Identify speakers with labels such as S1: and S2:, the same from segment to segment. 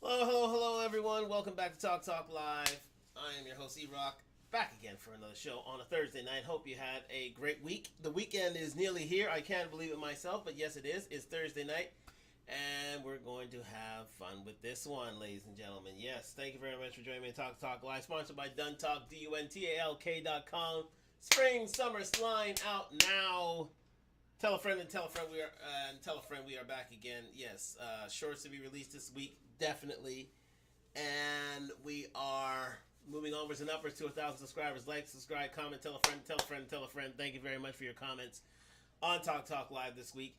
S1: Hello, hello, hello, everyone. Welcome back to Talk Talk Live. I am your host, E-Rock, back again for another show on a Thursday night. Hope you had a great week. The weekend is nearly here. I can't believe it myself, but yes, it is. It's Thursday night, and we're going to have fun with this one, ladies and gentlemen. Yes, thank you very much for joining me on Talk Talk Live, sponsored by Duntalk, DUNTALK.com. Spring, summer line out now. Tell a friend and tell a friend we are back again. Yes, shorts to be released this week, definitely, and we are moving onwards and upwards to 1,000 subscribers. Like, subscribe, comment, tell a friend, tell a friend, tell a friend. Thank you very much for your comments on Talk Talk Live this week.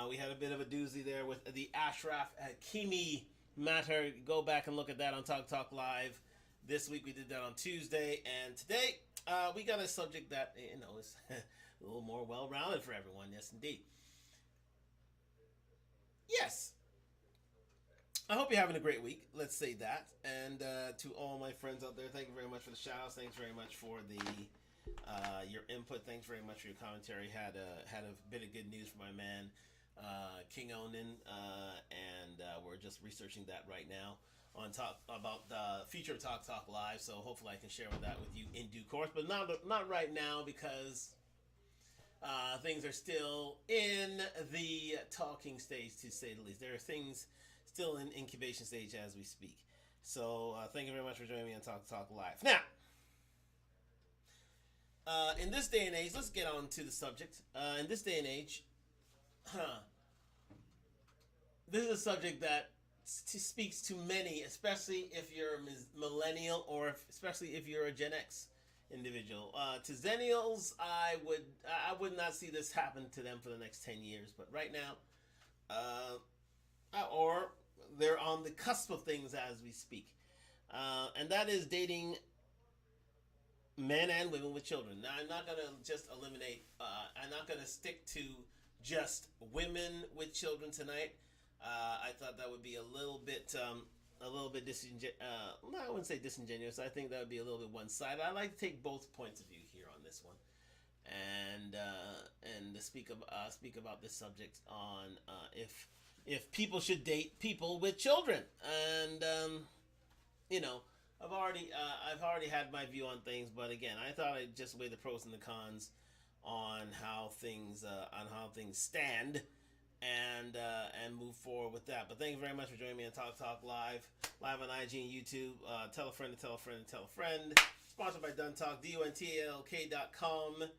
S1: We had a bit of a doozy there with the Ashraf Hakimi matter. Go back and look at that on Talk Talk Live. This week we did that on Tuesday, and today we got a subject that is a little more well-rounded for everyone. Yes, indeed. Yes, I hope you're having a great week. Let's say that. And to all my friends out there, thank you very much for the shout-outs. Thanks very much for the your input. Thanks very much for your commentary. Had a bit of good news for my man King Onan, and we're just researching that right now on talk about the future of Talk Talk Live. So hopefully I can share that with you in due course, but not right now because things are still in the talking stage, to say the least. There are things still in incubation stage as we speak. So thank you very much for joining me on Talk Talk Live. Now, in this day and age, let's get on to the subject. In this day and age, this is a subject that speaks to many, especially if you're a millennial or especially if you're a Gen X individual. To Zennials, I would not see this happen to them for the next 10 years, but right now, or they're on the cusp of things as we speak, and that is dating men and women with children. Now, I'm not gonna just eliminate. I'm not gonna stick to just women with children tonight. I thought that would be a little bit disingenuous. I wouldn't say disingenuous. I think that would be a little bit one-sided. I like to take both points of view here on this one, and to speak about this subject on if people should date people with children. And you know, I've already had my view on things, but again, I thought I'd just weigh the pros and the cons on how things stand, and move forward with that. But thank you very much for joining me on Talk Talk Live on IG and YouTube. Tell a friend to tell a friend to tell a friend. Sponsored by Duntalk, DUNTALK.com.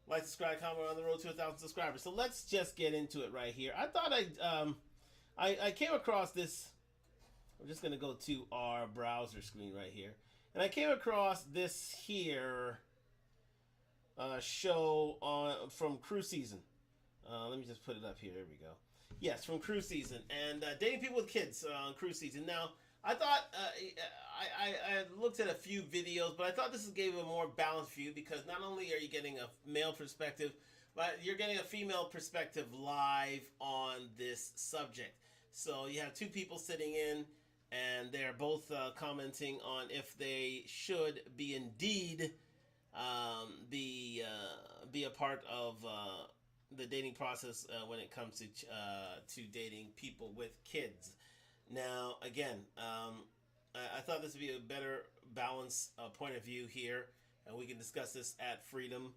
S1: Like, subscribe, comment. We're on the road to 1,000 subscribers. So let's just get into it right here. I thought I came across this. I'm just gonna go to our browser screen right here, and I came across this here show from Cruise Season. Let me just put it up here. There we go. Yes, from Cruise Season, and dating people with kids on Cruise Season. Now, I thought I looked at a few videos, but I thought this gave a more balanced view because not only are you getting a male perspective, but you're getting a female perspective live on this subject. So you have two people sitting in, and they're both commenting on if they should be indeed be a part of the dating process when it comes to dating people with kids. Now, again, I thought this would be a better balance point of view here, and we can discuss this at freedom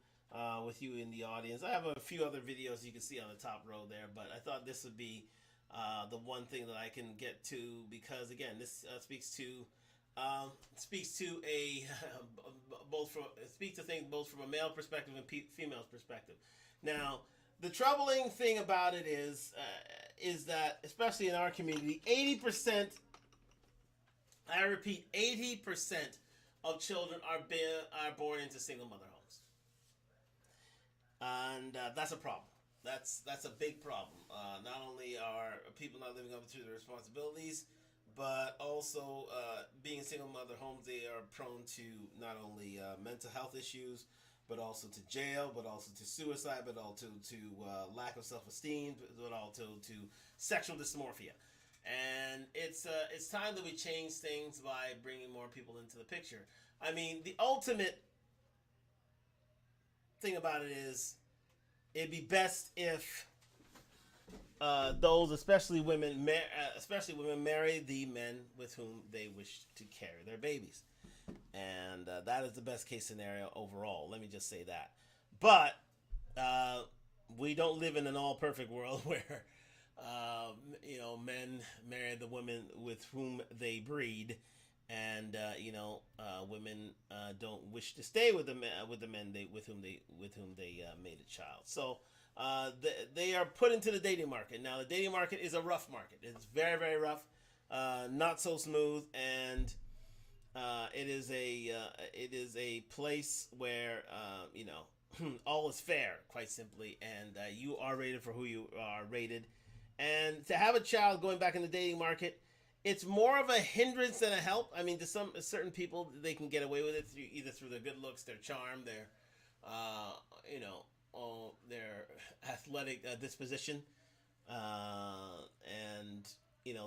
S1: with you in the audience. I have a few other videos you can see on the top row there, but I thought this would be the one thing that I can get to because, again, this speaks to a speaks to things both from a male perspective and female's perspective. Now, the troubling thing about it is that, especially in our community, 80%, I repeat, 80% of children are born into single mother homes, and that's a problem. That's a big problem. Not only are people not living up to their responsibilities, but also being single mother homes, they are prone to not only mental health issues, but also to jail, but also to suicide, but also to lack of self-esteem, but also to sexual dysmorphia. And it's time that we change things by bringing more people into the picture. I mean, the ultimate thing about it is it'd be best if those, especially women, marry the men with whom they wish to carry their babies, and that is the best case scenario overall. Let me just say that. But we don't live in an all perfect world where men marry the women with whom they breed, and women don't wish to stay with the men with whom they made a child. So they are put into the dating market. Now the dating market is a rough market. It's very, very rough, not so smooth, and it is a place where all is fair, quite simply, and you are rated for who you are rated. And to have a child going back in the dating market, it's more of a hindrance than a help. I mean, to some certain people, they can get away with it either through their good looks, their charm, their athletic disposition, and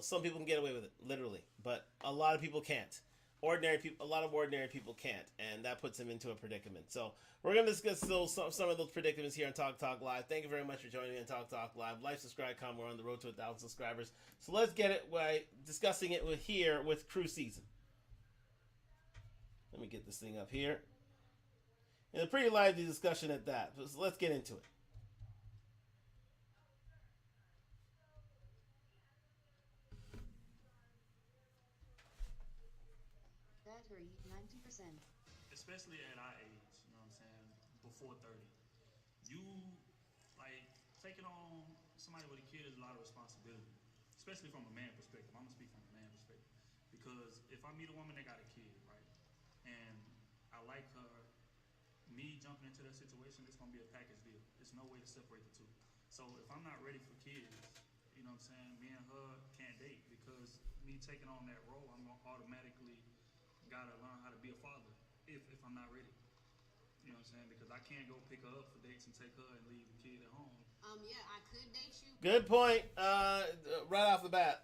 S1: some people can get away with it, literally, but a lot of people can't. A lot of ordinary people can't, and that puts them into a predicament. So we're going to discuss some of those predicaments here on Talk Talk Live. Thank you very much for joining me on Talk Talk Live. Like, subscribe, comment. We're on the road to 1,000 subscribers. So let's get it by discussing it with Crew Season. Let me get this thing up here. And a pretty lively discussion at that. So let's get into it.
S2: Battery 90%.
S3: Especially at our age, you know what I'm saying, before 30. You, taking on somebody with a kid is a lot of responsibility, especially from a man perspective. I'm going to speak from a man perspective. Because if I meet a woman that got a kid, right, and I like her, me jumping into that situation, it's going to be a package deal. There's no way to separate the two. So if I'm not ready for kids, you know what I'm saying, me and her can't date, because me taking on that role, I'm going to automatically gotta learn how to be a father if I'm not ready. You know what I'm saying? Because I can't go pick her up for dates and take her and leave the kid at home.
S2: Yeah, I could date you.
S1: Good point. Right off the bat,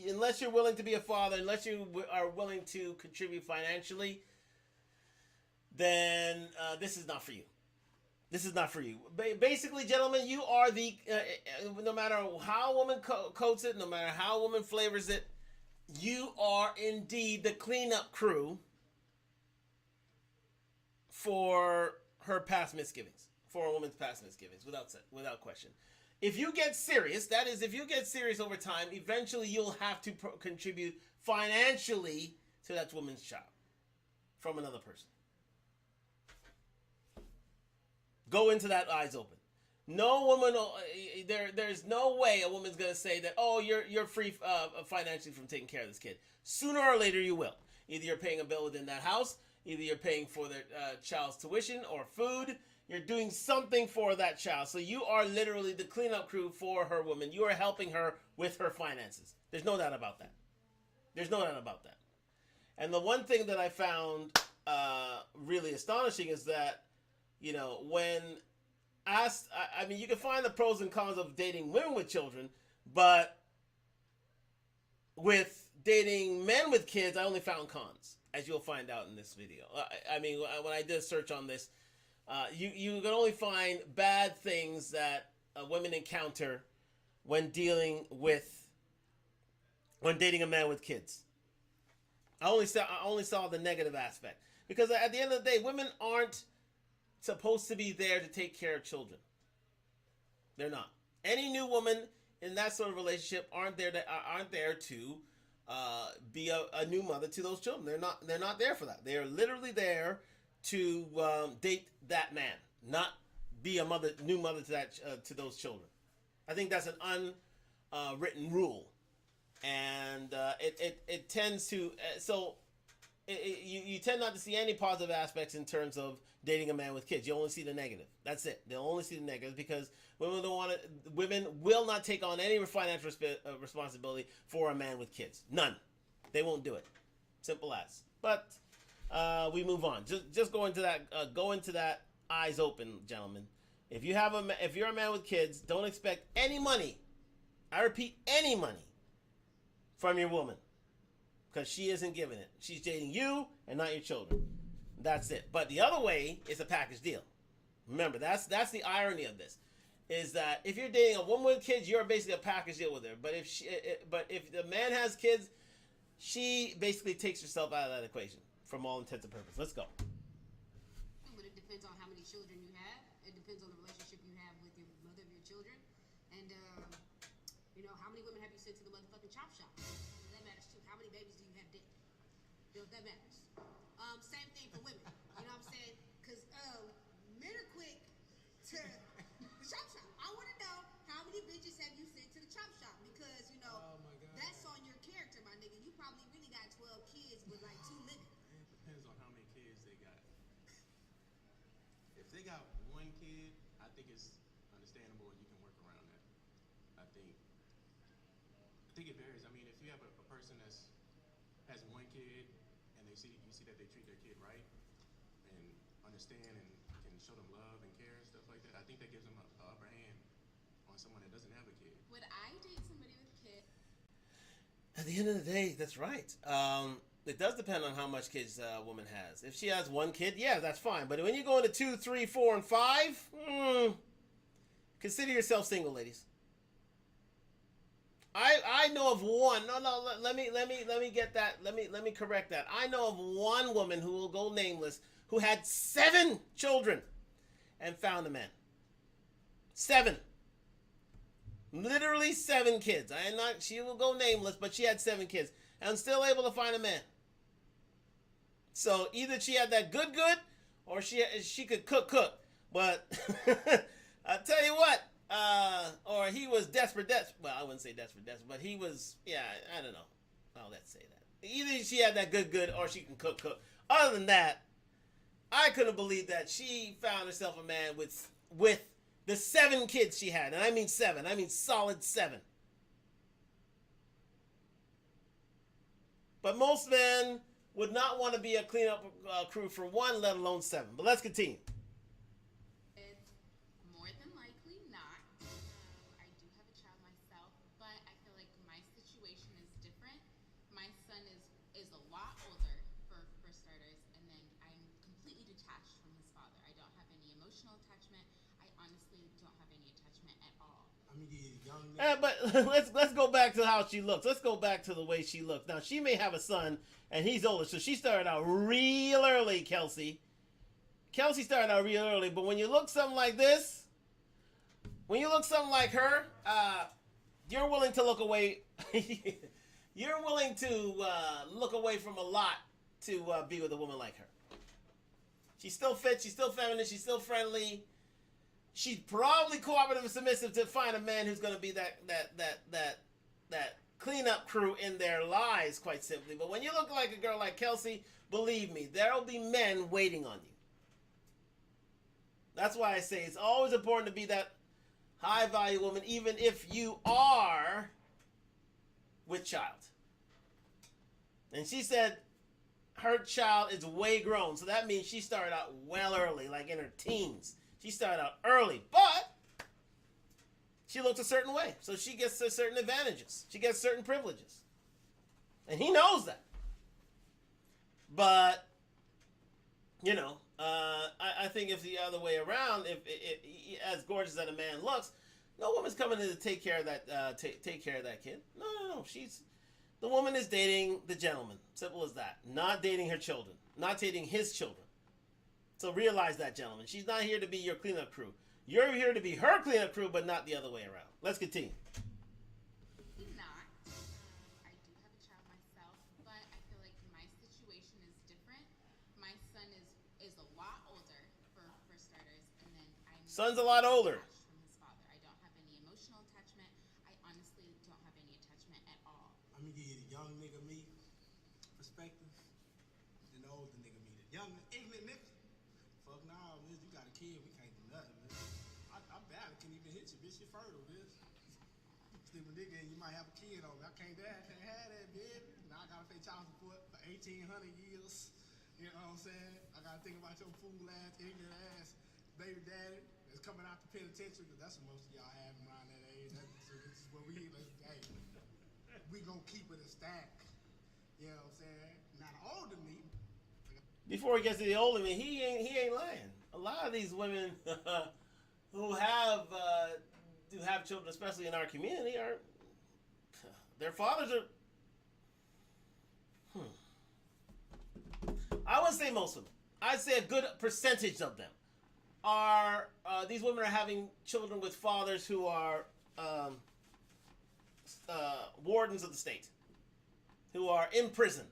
S1: unless you're willing to be a father, unless you are willing to contribute financially, then this is not for you. This is not for you. Basically, gentlemen, you are the no matter how a woman coats it, no matter how a woman flavors it, you are indeed the cleanup crew for her past misgivings, for a woman's past misgivings, without question. If you get serious, that is, if you get serious over time, eventually you'll have to contribute financially to that woman's child from another person. Go into that eyes open. No woman, there's no way a woman's gonna say that, oh, you're free financially from taking care of this kid. Sooner or later, you will. Either you're paying a bill within that house, either you're paying for their child's tuition or food. You're doing something for that child. So you are literally the cleanup crew for her woman. You are helping her with her finances. There's no doubt about that. There's no doubt about that. And the one thing that I found really astonishing is that, when asked, I mean, you can find the pros and cons of dating women with children, but with dating men with kids, I only found cons, as you'll find out in this video. I mean, when I did a search on this, you can only find bad things that women encounter when dating a man with kids. I only saw the negative aspect, because at the end of the day, women aren't supposed to be there to take care of children. They're not. Any new woman in that sort of relationship aren't there to be a new mother to those children. They're not there for that. They are literally there to date that man, not be a new mother to those children. I think that's an unwritten rule, and it tends to you tend not to see any positive aspects in terms of dating a man with kids. You only see the negative. That's it. They'll only see the negative, because women will not take on any financial responsibility for a man with kids. None. They won't do it. Simple as. But we move on. Just go into that eyes open, gentlemen. If you're a man with kids, don't expect any money. I repeat, any money from your woman, because she isn't giving it. She's dating you and not your children. That's it. But the other way is a package deal. Remember, that's the irony of this. is that if you're dating a woman with kids, you're basically a package deal with her. But if the man has kids, she basically takes herself out of that equation from all intents and purposes. Let's go.
S2: But it depends on how many children you have. It depends on the relationship you have with your mother of your children. And, how many women have you sent to the motherfucking chop shop? That matters too. How many babies do you have dead? That matters. Same thing for women. You know what I'm saying? Because men are quick to the chop shop. I want to know how many bitches have you sent to the chop shop? Because,
S4: Oh my God.
S2: that's on your character, my nigga. You probably really got 12 kids with like 2 living.
S4: It depends on how many kids they got. If they got one kid, I think it's understandable and you can work around that. I think it varies. I mean, if you have a person has one kid and you see that they treat their kid right and understand and can show them love and care and stuff like that, I think that gives them a upper hand on someone that doesn't have a kid.
S2: Would I date somebody with kids?
S1: At the end of the day, that's right. It does depend on how much kids a woman has. If she has one kid, yeah, that's fine. But when you go into 2, 3, 4, and 5, consider yourself single, ladies. I know of one. No. Let me get that. Let me correct that. I know of one woman who will go nameless who had 7 children and found a man. 7. Literally 7 kids. She will go nameless, but she had 7 kids and still able to find a man. So either she had that good, or she could cook. But I tell you what, or he was desperate. Well, I wouldn't say desperate, but he was. Yeah, I don't know. Oh, let's say that. Either she had that good, or she can cook. Other than that, I couldn't believe that she found herself a man with the 7 kids she had, and I mean 7. I mean solid 7. But most men would not want to be a cleanup crew for 1, let alone 7. But let's continue.
S5: More than likely not. I do have a child myself, but I feel like my situation is different. My son is a lot older for starters, and then I'm completely detached from his father. I don't have any emotional attachment. I honestly don't have any attachment at all.
S4: I mean, the young
S1: But let's go back to how she looks. Let's go back to the way she looks. Now, she may have a son, and he's older, so she started out real early, Kelsey. Kelsey started out real early, but when you look something like this, when you look something like her, you're willing to look away. You're willing to look away from a lot to be with a woman like her. She's still fit. She's still feminine. She's still friendly. She's probably cooperative and submissive to find a man who's going to be that cleanup crew in their lives, quite simply. But when you look like a girl like Kelsey, believe me, there'll be men waiting on you. That's why I say it's always important to be that high-value woman, even if you are with child. And she said her child is way grown, so that means she started out well early, like in her teens. She started out early, but she looks a certain way, so she gets certain advantages. She gets certain privileges. And he knows that. But, I think if the other way around, if as gorgeous as a man looks, no woman's coming in to take care of that take care of that kid. No. The woman is dating the gentleman. Simple as that. Not dating her children. Not dating his children. So realize that, gentlemen. She's not here to be your cleanup crew. You're here to be her cleanup crew, but not the other way around. Let's continue.
S5: Not. I do have a child myself, but I feel like my situation is different. My son is a lot older for starters, and then I'm
S1: Son's a lot older.
S5: detached from his father. I don't have any emotional attachment. I honestly don't have any attachment at all.
S4: I'm gonna give you the young nigga me perspective, then the older nigga me. The young ignorant nigga. Fuck nah, bitch, you got a kid, we can't do nothing, man. I barely can even hit you, bitch. You're fertile, bitch. Sleep with a nigga and you might have a kid on me. I can't have that, bitch. Now I gotta pay child support for 1,800 years. You know what I'm saying? I gotta think about your fool ass, ignorant ass baby daddy that's coming out the penitentiary, because that's what most of y'all have around that age. So this is what we gonna keep it a stack. You know what I'm saying? Now the older me.
S1: Before he gets to the older man, he ain't lying. A lot of these women who have do have children, especially in our community, are their fathers are. I wouldn't say most of them. I'd say a good percentage of them are. These women are having children with fathers who are wardens of the state, who are in prison,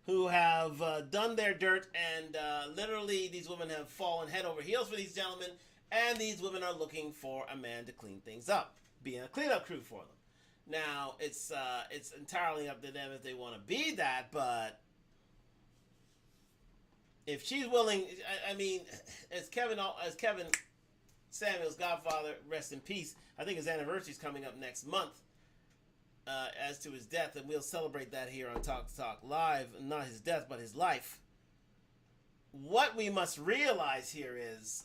S1: who have done their dirt, and literally these women have fallen head over heels for these gentlemen, and these women are looking for a man to clean things up, being a cleanup crew for them. Now it's entirely up to them if they want to be that, but if she's willing, I mean, as Kevin Samuel's godfather, rest in peace. I think his anniversary is coming up next month. As to his death, and we'll celebrate that here on Talk to Talk Live. Not his death, but his life. What we must realize here is,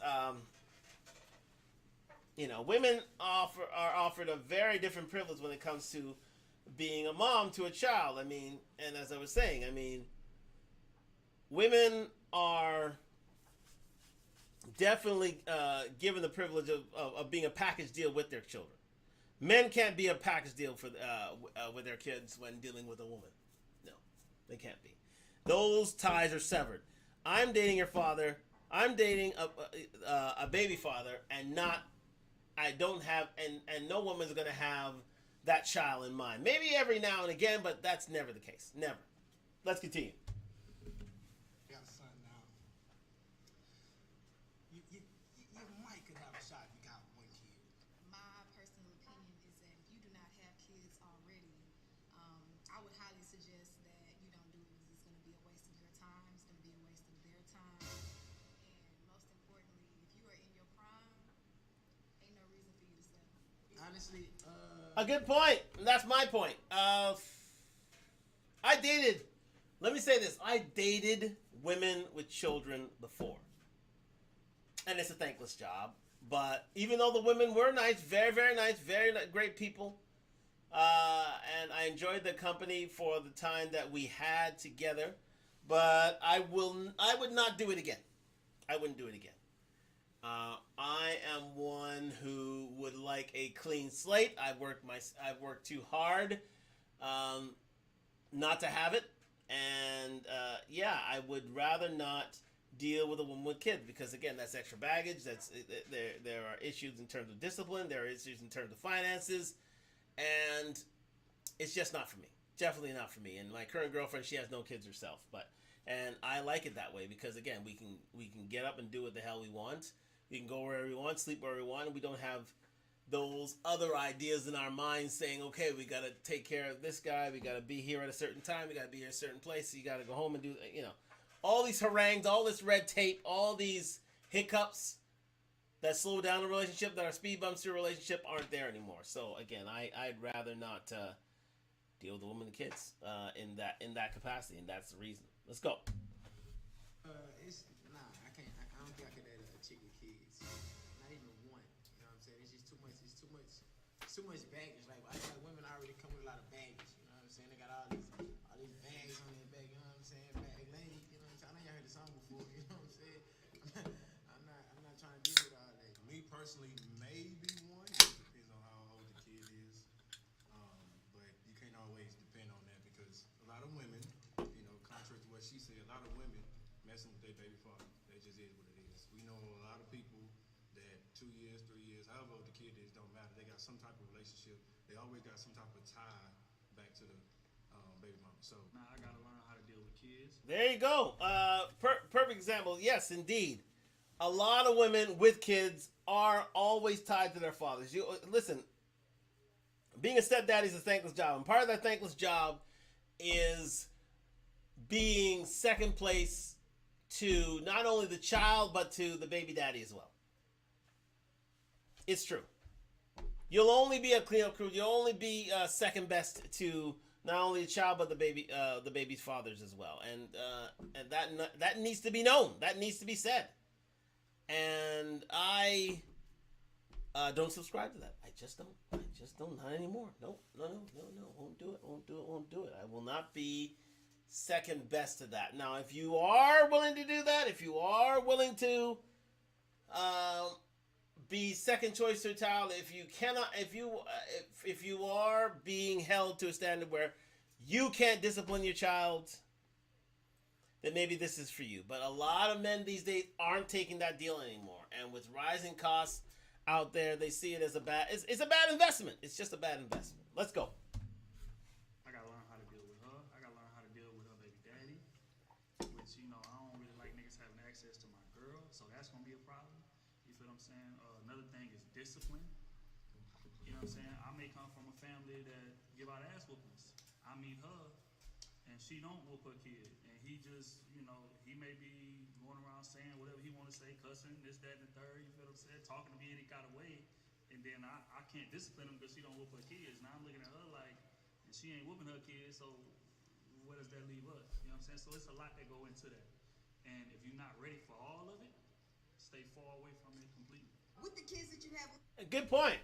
S1: women are offered a very different privilege when it comes to being a mom to a child. I mean, and as I was saying, I mean, women are definitely given the privilege of being a package deal with their children. Men can't be a package deal for with their kids when dealing with a woman. No, they can't be. Those ties are severed. I'm dating your father. I'm dating a baby father, and I don't have, and no woman's gonna have that child in mind. Maybe every now and again, but that's never the case. Never. Let's continue.
S4: Got a son now. You might could have a shot if you got one kid.
S6: My personal opinion is that if you do not have kids already, I would highly suggest that you don't do it because it's going to be a waste of your time. It's going to be a waste of their time. And most importantly, if you are in your prime, ain't no reason for you to settle.
S4: Honestly,
S1: A good point. That's my point. Let me say this. I dated women with children before. And it's a thankless job. But even though the women were nice, very, very nice, great people, and I enjoyed the company for the time that we had together, but I would not do it again. I wouldn't do it again. I am one who would like a clean slate. I've worked too hard not to have it, and I would rather not deal with a woman with kids because again, that's extra baggage. There are issues in terms of discipline. There are issues in terms of finances, and it's just not for me. Definitely not for me. And my current girlfriend, she has no kids herself, and I like it that way because again, we can get up and do what the hell we want. We can go wherever we want, sleep where we want, and we don't have those other ideas in our minds saying, okay, we got to take care of this guy. We got to be here at a certain time. We got to be here at a certain place. So you got to go home and do, all these harangues, all this red tape, all these hiccups that slow down a relationship, that are speed bumps to a relationship, aren't there anymore. So again, I'd rather not deal with the woman and kids in that capacity, and that's the reason. Let's go.
S4: I can't. I don't think I could date a chick with kids. Not even one. You know what I'm saying? It's just too much. It's too much baggage. Like I feel like women already come with a lot of baggage. You know what I'm saying? They got all these bags on their back. You know what I'm saying? Bag lady. You know what I'm saying? I know y'all heard the song before. You know what I'm saying? I'm not trying to deal with all that.
S7: Me personally, maybe one. It depends on how old the kid is. But you can't always depend on that because a lot of women, contrary to what she said, a lot of women messing with their baby father. That just is what it is. We know a lot of people that 2 years, 3 years, however old the kid is, don't matter. They got some type of relationship. They always got some type of tie back to the baby mama. So
S3: Now I gotta learn how to deal with kids.
S1: There you go. Perfect example. Yes, indeed. A lot of women with kids are always tied to their fathers. Listen, being a stepdaddy is a thankless job, and part of that thankless job is being second place to not only the child but to the baby daddy as well. It's true. You'll only be a cleanup crew. You'll only be second best to not only the child but the baby's fathers as well, and that needs to be known. That needs to be said. And I don't subscribe to that. I just don't. Not anymore. No. Won't do it. I will not be second best to that. Now, if you are willing to do that, if you are willing to be second choice to a child. If you cannot, if you are being held to a standard where you can't discipline your child, then maybe this is for you. But a lot of men these days aren't taking that deal anymore. And with rising costs out there, they see it as a bad. It's a bad investment. It's just a bad investment. Let's go.
S3: I gotta learn how to deal with her. I gotta learn how to deal with her baby daddy. Which, you know, I don't really like niggas having access to my girl, so that's gonna be a problem. You feel what I'm saying? Another thing is discipline. You know what I'm saying? I may come from a family that give out ass whoopings. I meet her, and she don't whoop her kid, and he just, you know, he may be going around saying whatever he want to say, cussing, this, that, and the third. You feel what I'm saying? Talking to me any kind of way, and then I can't discipline him because she don't whoop her kids. Now I'm looking at her like, and she ain't whooping her kids, so where does that leave us? You know what I'm saying? So it's a lot that go into that, and if you're not ready for all of it, stay far away from it completely.
S2: With the kids that you have.
S1: Good point.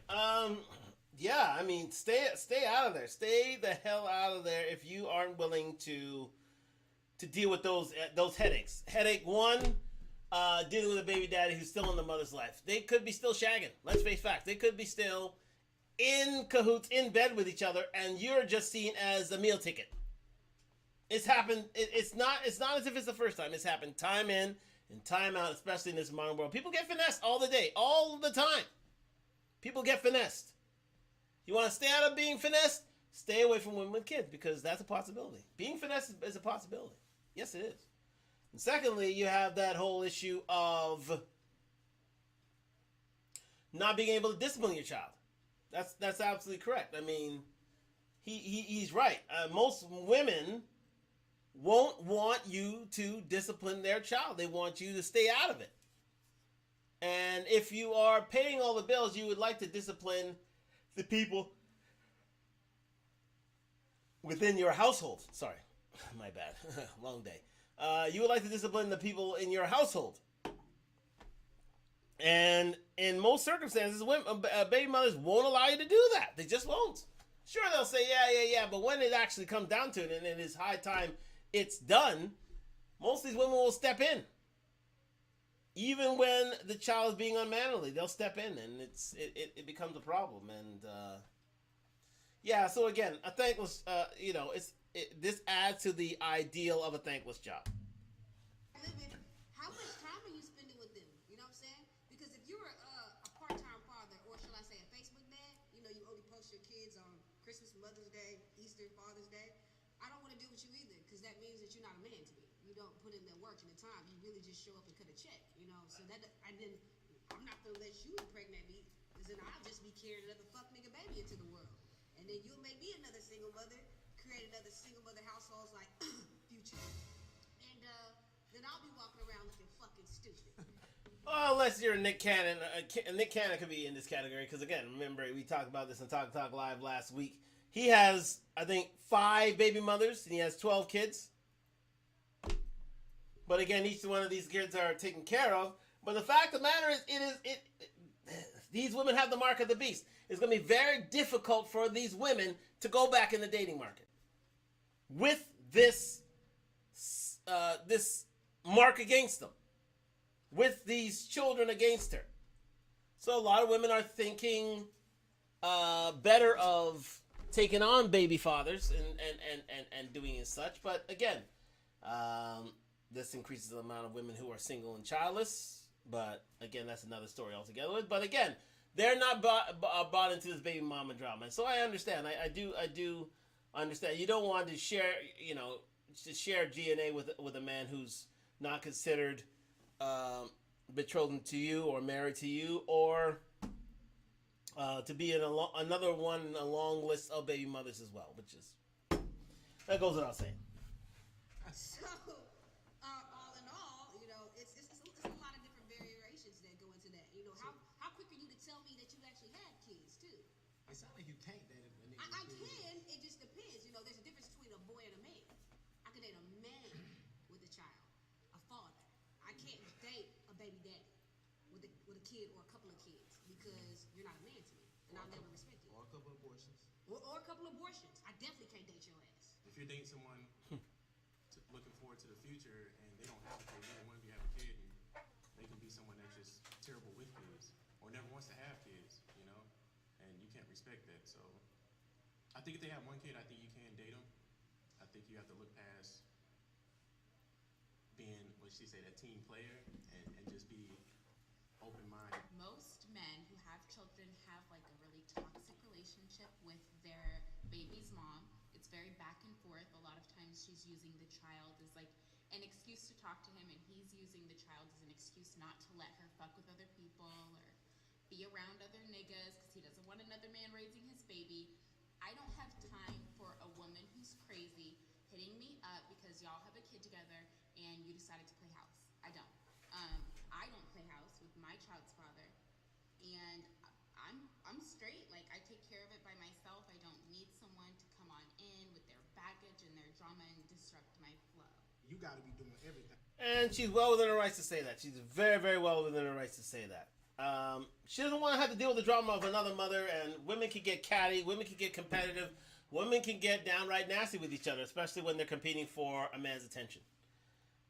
S1: Yeah, I mean, stay out of there. Stay the hell out of there if you aren't willing to deal with those headaches. Headache one, dealing with a baby daddy who's still in the mother's life. They could be still shagging. Let's face facts. They could be still in cahoots, in bed with each other, and you're just seen as a meal ticket. It's happened. It's not as if it's the first time. It's happened time in and time out, especially in this modern world. People get finessed all the time. People get finessed. You want to stay out of being finessed? Stay away from women with kids, because that's a possibility. Being finessed is a possibility. Yes, it is. And secondly, you have that whole issue of not being able to discipline your child. That's absolutely correct. I mean, he's right. Most women won't want you to discipline their child. They want you to stay out of it. And if you are paying all the bills, you would like to discipline the people within your household. Sorry, my bad. Long day. You would like to discipline the people in your household. And in most circumstances, baby mothers won't allow you to do that. They just won't. Sure, they'll say, yeah, but when it actually comes down to it, and it is high time it's done, most of these women will step in. Even when the child is being unmannerly, they'll step in, and it becomes a problem. And yeah, so again, a thankless, this adds to the ideal of a thankless job.
S2: How much time are you spending with them? You know what I'm saying? Because if you're a part-time father, or shall I say a Facebook dad, you know, you only post your kids on Christmas, Mother's Day, Easter, Father's Day, I don't want to deal with you either, because that means that you're not a man to me. You don't put in the work and the time. You really just show up and cut a check, you know? So that, I'm not going to let you impregnate me, because then I'll just be carrying another fuck nigga baby into the world. And then you'll make me another single mother, create another single mother households like Future. And then I'll be walking around looking fucking stupid.
S1: Well, unless you're Nick Cannon. Nick Cannon could be in this category, because again, remember, we talked about this on Talk Live last week. He has, I think, 5 baby mothers, and he has 12 kids. But again, each one of these kids are taken care of. But the fact of the matter is, these women have the mark of the beast. It's going to be very difficult for these women to go back in the dating market with this mark against them, with these children against her. So a lot of women are thinking better of taking on baby fathers and doing as such. But again, this increases the amount of women who are single and childless. But again, that's another story altogether. But again, they're not bought into this baby mama drama. And so I understand. I do understand. You don't want to share, share DNA with a man who's not considered betrothed to you or married to you, or to be in another one in a long list of baby mothers as well, which is, that goes without saying.
S2: So, all in all, it's a lot of different variations that go into that. How quick are you to tell me that you actually had kids too?
S4: It sounds like you can't date a nigga.
S2: I can. It just depends. There's a difference between a boy and a man. I can date a man with a child, a father. I can't date a baby daddy with a kid or a couple of kids, because you're not a man to me, and I'll never respect you.
S7: Or a couple of abortions.
S2: Or a couple of abortions. I definitely can't date your ass.
S7: If you're dating someone looking forward to the future and they don't have a kid, you don't want to have a kid, and they can be someone that's just terrible with kids, or or never wants to have kids, you know, and you can't respect that. So I think if they have one kid, I think you can date them. I think you have to look past being, what she say, that team player, and just be open-minded.
S5: Most men who have children have like a really toxic relationship with their baby's mom. It's very back and forth. A lot of times she's using the child as like an excuse to talk to him, and he's using the child as an excuse not to let her fuck with other people or be around other niggas because he doesn't want another man raising his baby. I don't have time for a woman who's crazy hitting me up because y'all have a kid together and you decided to play house. I don't. I don't play house with my child's father, and I'm straight. Like, I take care of it by myself. I don't need someone to come on in with their baggage and their drama and disrupt my flow.
S4: You got to be doing everything.
S1: And she's well within her rights to say that. She's very, very well within her rights to say that. She doesn't want to have to deal with the drama of another mother, and women can get catty, women can get competitive, women can get downright nasty with each other, especially when they're competing for a man's attention.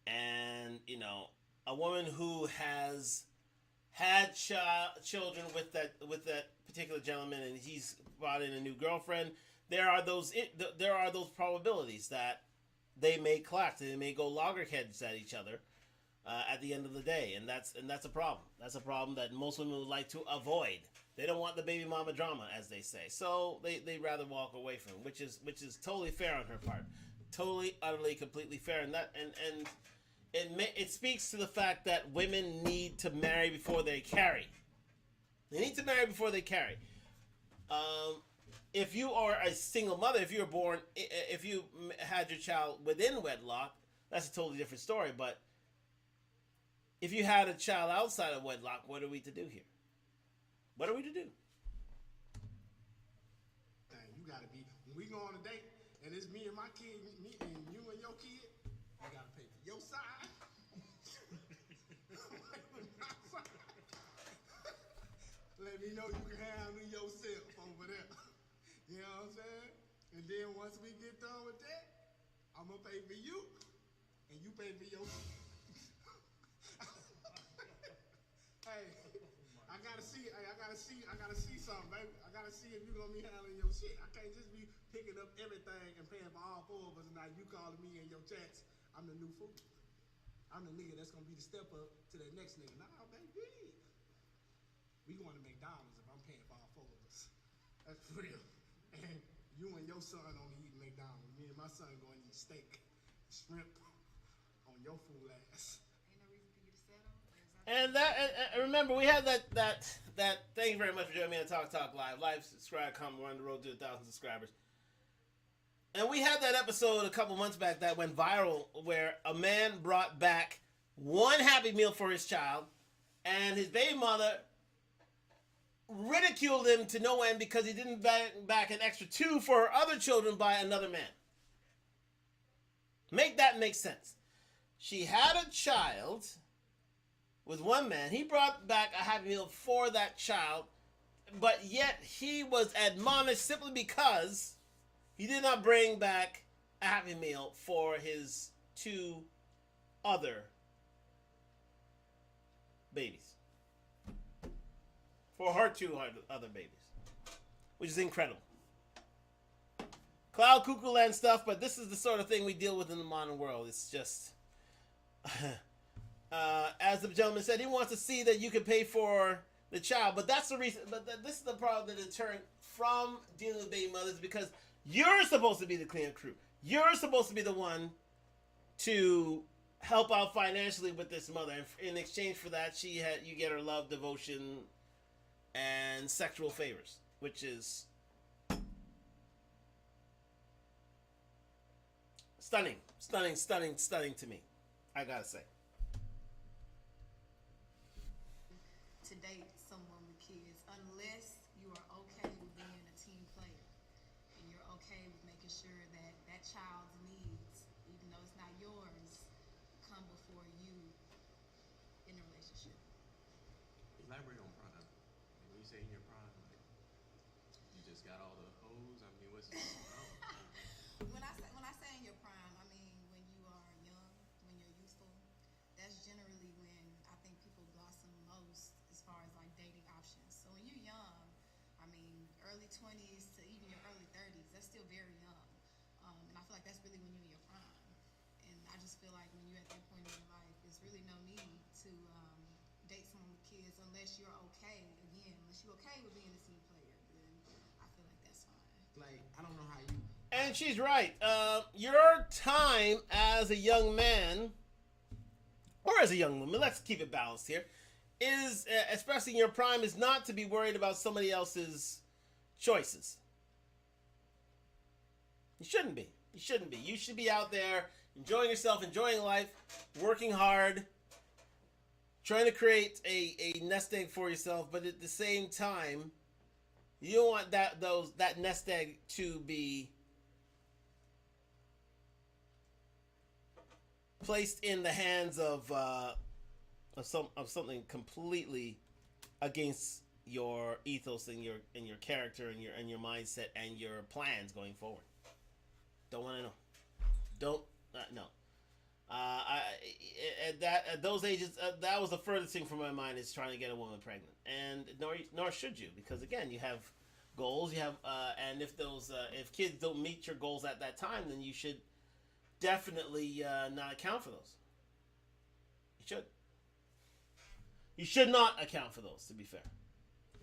S1: And, you know, a woman who has had children with that particular gentleman, and he's brought in a new girlfriend, there are those probabilities that they may clash, they may go loggerheads at each other at the end of the day, and that's a problem. That's a problem that most women would like to avoid. They don't want the baby mama drama, as they say, so they rather walk away from it, which is totally fair on her part, totally, utterly, completely fair, and it speaks to the fact that women need to marry before they carry. They need to marry before they carry. If you are a single mother, if you had your child within wedlock, that's a totally different story. But if you had a child outside of wedlock, what are we to do here? What are we to do?
S4: Dang, you got to be, when we go on a date, and it's me and my kid, me and you and your kid, you got to pay for your side. Let me know you can handle yourself over there. You know what I'm saying? And then once we get done with that, I'm going to pay for you, and you pay for your kid. Hey, I gotta see something, baby. I gotta see if you're gonna be handling your shit. I can't just be picking up everything and paying for all four of us, and now you calling me in your chats, I'm the new fool. I'm the nigga that's gonna be the step up to that next nigga. Nah, baby. We going to McDonald's if I'm paying for all four of us. That's real. And you and your son only eat McDonald's. Me and my son going to eat steak, shrimp on your fool ass.
S6: Ain't no reason for you to settle.
S1: And remember, we have that. Thank you very much for joining me on Talk Live. Like, subscribe, comment. We're on the road to 1,000 subscribers. And we had that episode a couple months back that went viral, where a man brought back one Happy Meal for his child, and his baby mother ridiculed him to no end because he didn't back an extra 2 for her other children by another man. Make that make sense. She had a child with one man. He brought back a Happy Meal for that child, but yet he was admonished simply because he did not bring back a Happy Meal for his 2 other babies. For her 2 other babies. Which is incredible. Cloud cuckoo land stuff, but this is the sort of thing we deal with in the modern world. It's just... as the gentleman said, he wants to see that you can pay for the child. But that's the reason. But this is the problem that deterrent from dealing with baby mothers, because you're supposed to be the clean crew. You're supposed to be the one to help out financially with this mother. And in exchange for that, you get her love, devotion, and sexual favors, which is stunning to me. I gotta say.
S6: To date someone with kids, unless you are okay with being a team player and you're okay with making sure that that child's needs, even though it's not yours, come before you in a relationship.
S7: Elaborate on prime. Like, when you say in your prime, like, you just got all the hoes. I mean, what's going on?
S6: When I say in your prime, I mean when you are young, when you're youthful. That's generally when I think people blossom most as far as like dating options. So when you're young, I mean, early 20s to even your early 30s, that's still very young. And I feel like that's really when you're in your prime. And I just feel like when you're at that point in your life, there's really no need to date someone with kids unless you're okay. Again, unless you're okay with being a team player, then I feel like that's fine.
S4: Like, I don't know how you.
S1: And she's right. Your time as a young man, or as a young woman, let's keep it balanced here, is, especially in your prime, is not to be worried about somebody else's choices. You shouldn't be. You shouldn't be. You should be out there enjoying yourself, enjoying life, working hard, trying to create a nest egg for yourself, but at the same time, you don't want that nest egg to be placed in the hands of something completely against your ethos and your character and your mindset and your plans going forward. Don't want to know. Don't no. At those ages, that was the furthest thing from my mind, is trying to get a woman pregnant, and nor should you, because again, you have goals, you have and if if kids don't meet your goals at that time, then you should definitely not account for those. You should. You should not account for those, to be fair.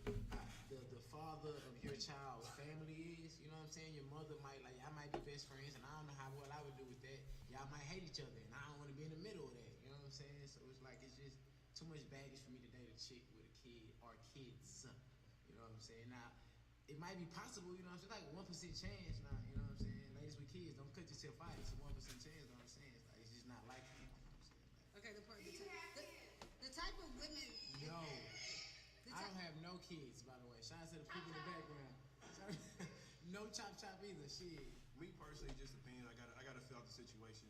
S4: The father of your child's family is, you know what I'm saying? Your mother might, like, y'all might be best friends, and I don't know how well I would do with that. Y'all might hate each other, and I don't want to be in the middle of that. You know what I'm saying? So it's like, it's just too much baggage for me to date a chick with a kid or kids. You know what I'm saying? Now, it might be possible, you know what I'm saying? Like 1% chance now, you know what I'm saying? Ladies with kids, don't cut yourself out. It's a 1% chance, you know what I'm saying? It's like, it's just not likely, you know what I'm saying? Like,
S2: Okay, the type of women.
S4: no. I don't have no kids, by the way. Shout out to the people in the background. No chop either. Shit.
S7: Me personally, just opinion. I gotta feel out the situation.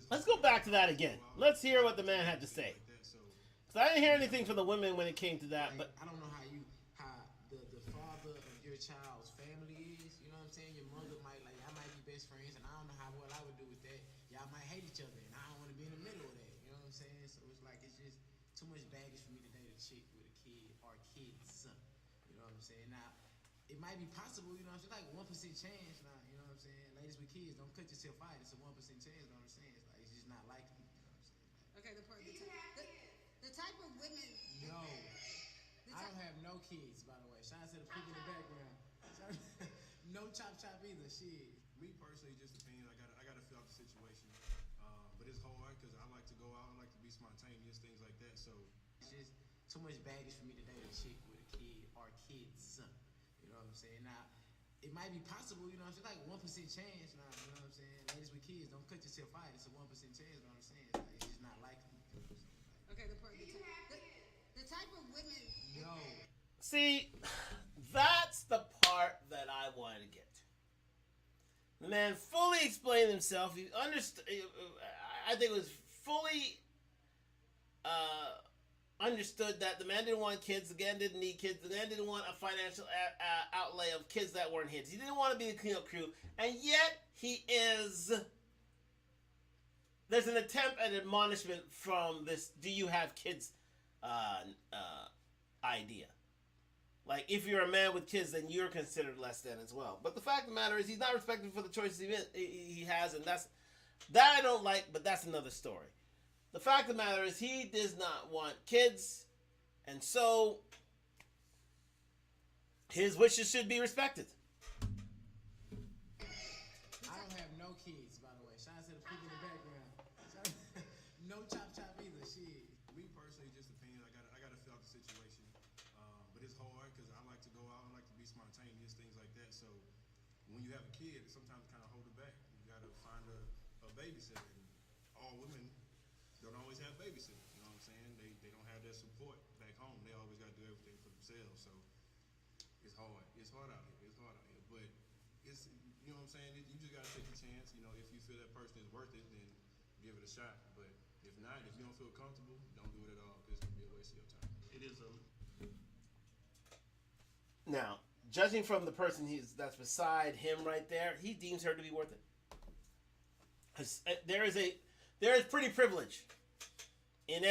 S1: Let's go back to that again. Let's hear what the man had to say. Because I didn't hear anything from the women when it came to that,
S4: Like,
S1: but
S4: I don't know how the father of your child's family is. You know what I'm saying? Your mother might, like, y'all might be best friends, and I don't know how well I would do with that. Y'all might hate each other, and I don't want to be in the middle of that. You know what I'm saying? So it's like, it's just too much baggage for me to date a chick with a kid or kids. You know what I'm saying? Now, it might be possible, you know what I'm saying? Like 1% chance now, you know what I'm saying? Ladies with kids, don't cut yourself out. It's a 1% chance, you know what I'm saying? It's like, it's just not likely, you know what I'm saying? Like,
S2: Okay, the type of women.
S4: no. I don't have no kids, by the way. Shout out to the people in the background. No chop either. Shit.
S7: Me personally, just opinion. I gotta feel out the situation. But it's hard because I like to go out. I like to be spontaneous, things like that. So
S4: It's just too much baggage for me to date a chick with a kid or kids. You know what I'm saying? Now, it might be possible, you know what I'm saying? Like 1% chance now, you know what I'm saying? Ladies with kids, don't cut yourself out. It's a 1% chance, you know what I'm saying? It's, like, it's just not likely. You know what I'm saying? Like,
S2: Okay, the type of women.
S4: no.
S1: see, that's the part that I wanted to get. The man fully explained himself. He understood. I think it was fully understood that the man didn't want kids. The man didn't need kids. The man didn't want a financial outlay of kids that weren't his. He didn't want to be the cleanup crew, and yet he is. There's an attempt at admonishment from this "do you have kids" idea. Like, if you're a man with kids, then you're considered less than as well. But the fact of the matter is, he's not respected for the choices he has, and that I don't like. But that's another story. The fact of the matter is, he does not want kids, and so his wishes should be respected.
S4: I don't have no kids, by the way. Shout out to the people in the background. No chop either. Shit.
S7: me personally, just opinion. I gotta feel out the situation. But it's hard because I like to go out. I like to be spontaneous, things like that. So when you have a kid, sometimes kind of hold it back. You gotta find a babysitter. And all women don't always have babysitters. You know what I'm saying? They don't have that support back home. They always got to do everything for themselves. So it's hard. It's hard out here. It's hard out here. But it's, you know what I'm saying? You just got to take a chance. You know, if you feel that person is worth it, then give it a shot. But if not, if you don't feel comfortable, don't do it at all because it's going to be a waste of your time.
S3: It is a
S1: Now, judging from the person that's beside him right there, he deems her to be worth it. There is pretty privilege In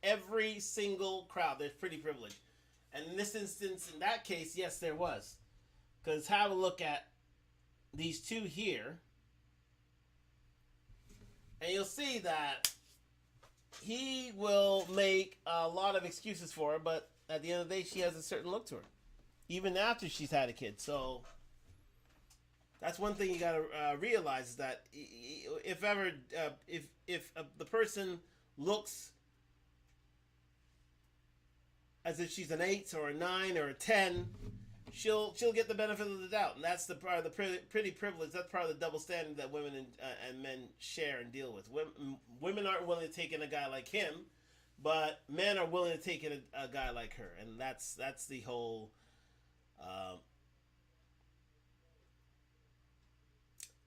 S1: every single crowd, there's pretty privilege. And in this instance, in that case, yes, there was. Because have a look at these two here, and you'll see that he will make a lot of excuses for her, but at the end of the day, she has a certain look to her, even after she's had a kid. So that's one thing you gotta realize, is that if ever, if the person looks as if she's an 8 or a 9 or a 10, she'll get the benefit of the doubt, and that's the part of the pretty privilege. That's part of the double standard that women and men share and deal with. Women aren't willing to take in a guy like him, but men are willing to take in a guy like her, and that's the whole.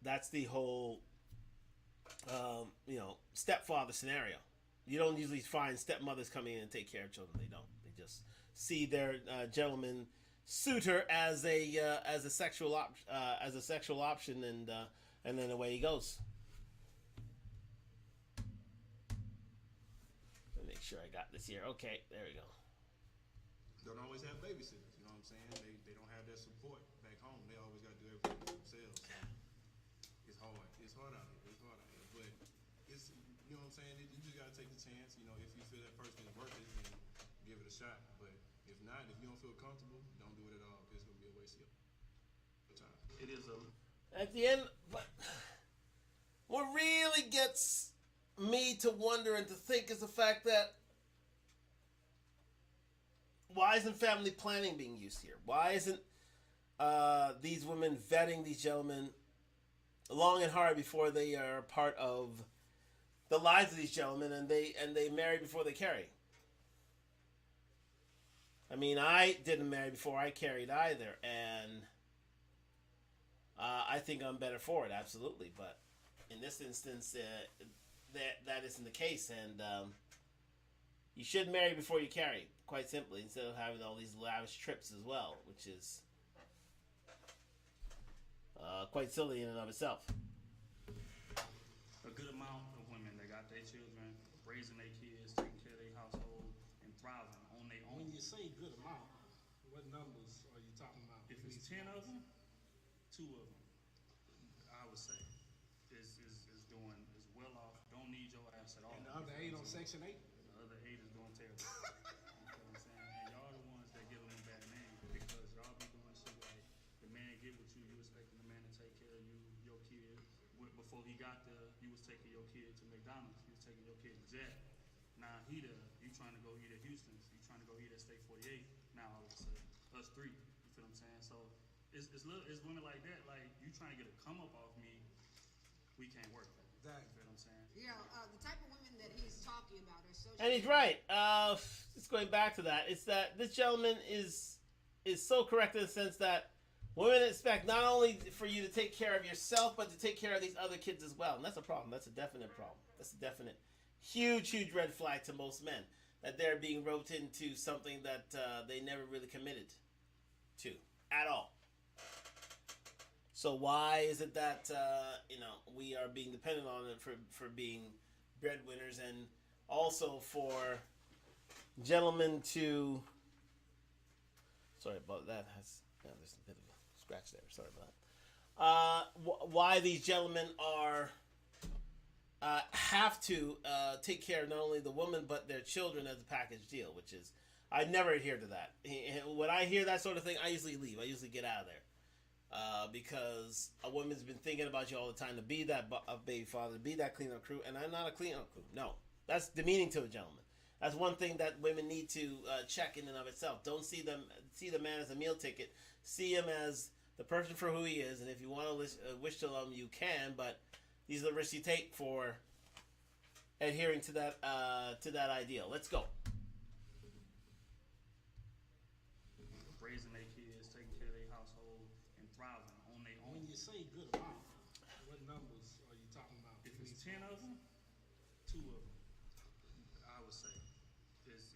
S1: That's the whole, stepfather scenario. You don't usually find stepmothers coming in and take care of children. They don't. They just see their gentleman suitor as a sexual option, and then away he goes. Let me make sure I got this here. Okay, there we go.
S7: Don't always have babysitters, you know what I'm saying? They don't have that support back home. They always got to do everything themselves. So it's hard. It's hard out here. It's hard out here. But it's, you know what I'm saying? You just got to take the chance. You know, if you feel that person is worth it, then give it a shot. But if not, if you don't feel comfortable, don't do it at all. It's going to be a waste of your time.
S3: It is a
S1: At the end, but what really gets me to wonder and to think is the fact that, why isn't family planning being used here? Why isn't these women vetting these gentlemen long and hard before they are part of the lives of these gentlemen, and they marry before they carry? I mean, I didn't marry before I carried either, and I think I'm better for it, absolutely. But in this instance, that isn't the case, and you should marry before you carry, quite simply, instead of having all these lavish trips as well, which is quite silly in and of itself.
S3: a good amount of women that got their children, raising their kids, taking care of their household, and thriving on their own.
S4: When you say good amount, what numbers are you talking about?
S3: If it's 10 of them, 2 of them, I would say, is doing is well off. Don't need your ass at all.
S4: And the other 8 on Section 8?
S3: The other 8 is doing terrible. You know what I'm saying? And y'all the ones that give them a bad name, because y'all be doing shit like, the man get with you, you expecting the man to take care of you, your kid. Before he got there, you was taking your kid to McDonald's, you was taking your kid to Jack. Now he there, you trying to go eat at Houston's, you trying to go eat at Steak 48. Now all of a sudden, us 3. You feel what I'm saying? So it's women like that, like, you trying to get a come up off me, we can't work that.
S4: Exactly.
S3: You feel what I'm saying?
S2: The type of women that he's talking about are so.
S1: And he's right. Just going back to that, it's that this gentleman is so correct in the sense that women expect not only for you to take care of yourself, but to take care of these other kids as well. And that's a problem. That's a definite problem. That's a definite, huge red flag to most men, that they're being roped into something that they never really committed to at all. So why is it that we are being dependent on it for being breadwinners, and also for gentlemen to? Sorry about that. There's a bit of a scratch there. Sorry about that. Why these gentlemen are have to take care of not only the woman but their children as a package deal, which is, I never adhere to that. When I hear that sort of thing, I usually leave. I usually get out of there. Because a woman's been thinking about you all the time, to be that baby father, to be that cleanup crew, and I'm not a cleanup crew. No, that's demeaning to a gentleman. That's one thing that women need to check in and of itself. Don't see the man as a meal ticket. See him as the person for who he is, and if you want to wish to love him, you can. But these are the risks you take for adhering to that ideal. Let's go.
S3: Raising their kids, taking care of their household, and thriving on their own.
S4: When you say good amount, what numbers are you talking about?
S3: If it's 10 of them, 2 of them, I would say, is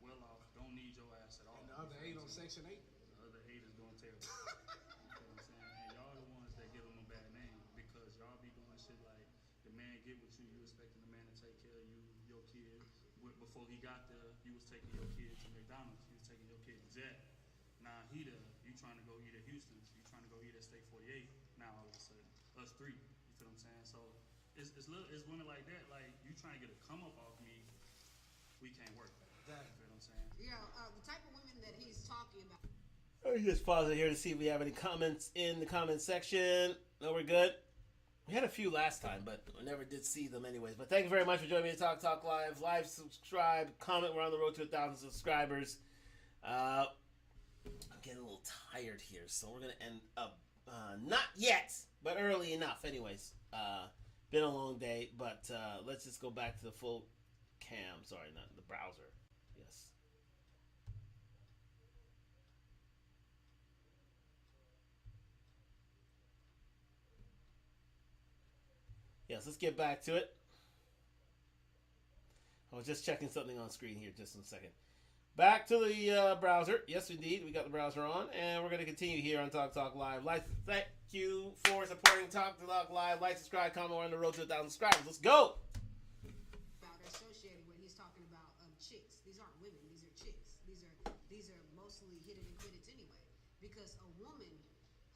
S3: well off. Don't need your ass at all.
S4: And the other 8 on Section 8?
S3: The other 8 is doing terrible. You know what I'm saying? And y'all the ones that give them a bad name, because y'all be doing shit like, the man man get with you, you expecting the man to take care of you, your kid. Before he got there, you was taking your kid to McDonald's. You was taking your kid to Jack. Now he there, you trying to go eat at Houston's. You trying to go eat at Steak 48. Now all of a sudden, us three. You feel what I'm saying? So it's women like that. Like you trying to get a come up off me, we can't work. You feel what I'm saying?
S2: The type of women that he's talking about.
S1: Let me just pause it here to see if we have any comments in the comment section. No, we're good. We had a few last time, but I never did see them anyways. But thank you very much for joining me at Talk Live. Live, subscribe, comment. We're on the road to 1,000 subscribers. I'm getting a little tired here, so we're going to end up, not yet, but early enough. Anyways, been a long day, but let's just go back to the full cam. Sorry, not the browser. Yes. Yes, let's get back to it. I was just checking something on screen here just in a second. Back to the browser. Yes, indeed. We got the browser on. And we're going to continue here on Talk Live. Thank you for supporting Talk Live. Like, subscribe, comment. We're on the road to 1,000 subscribers. Let's go.
S2: About associated when he's talking about chicks. These aren't women. These are chicks. These are mostly hidden and quitteds anyway. Because a woman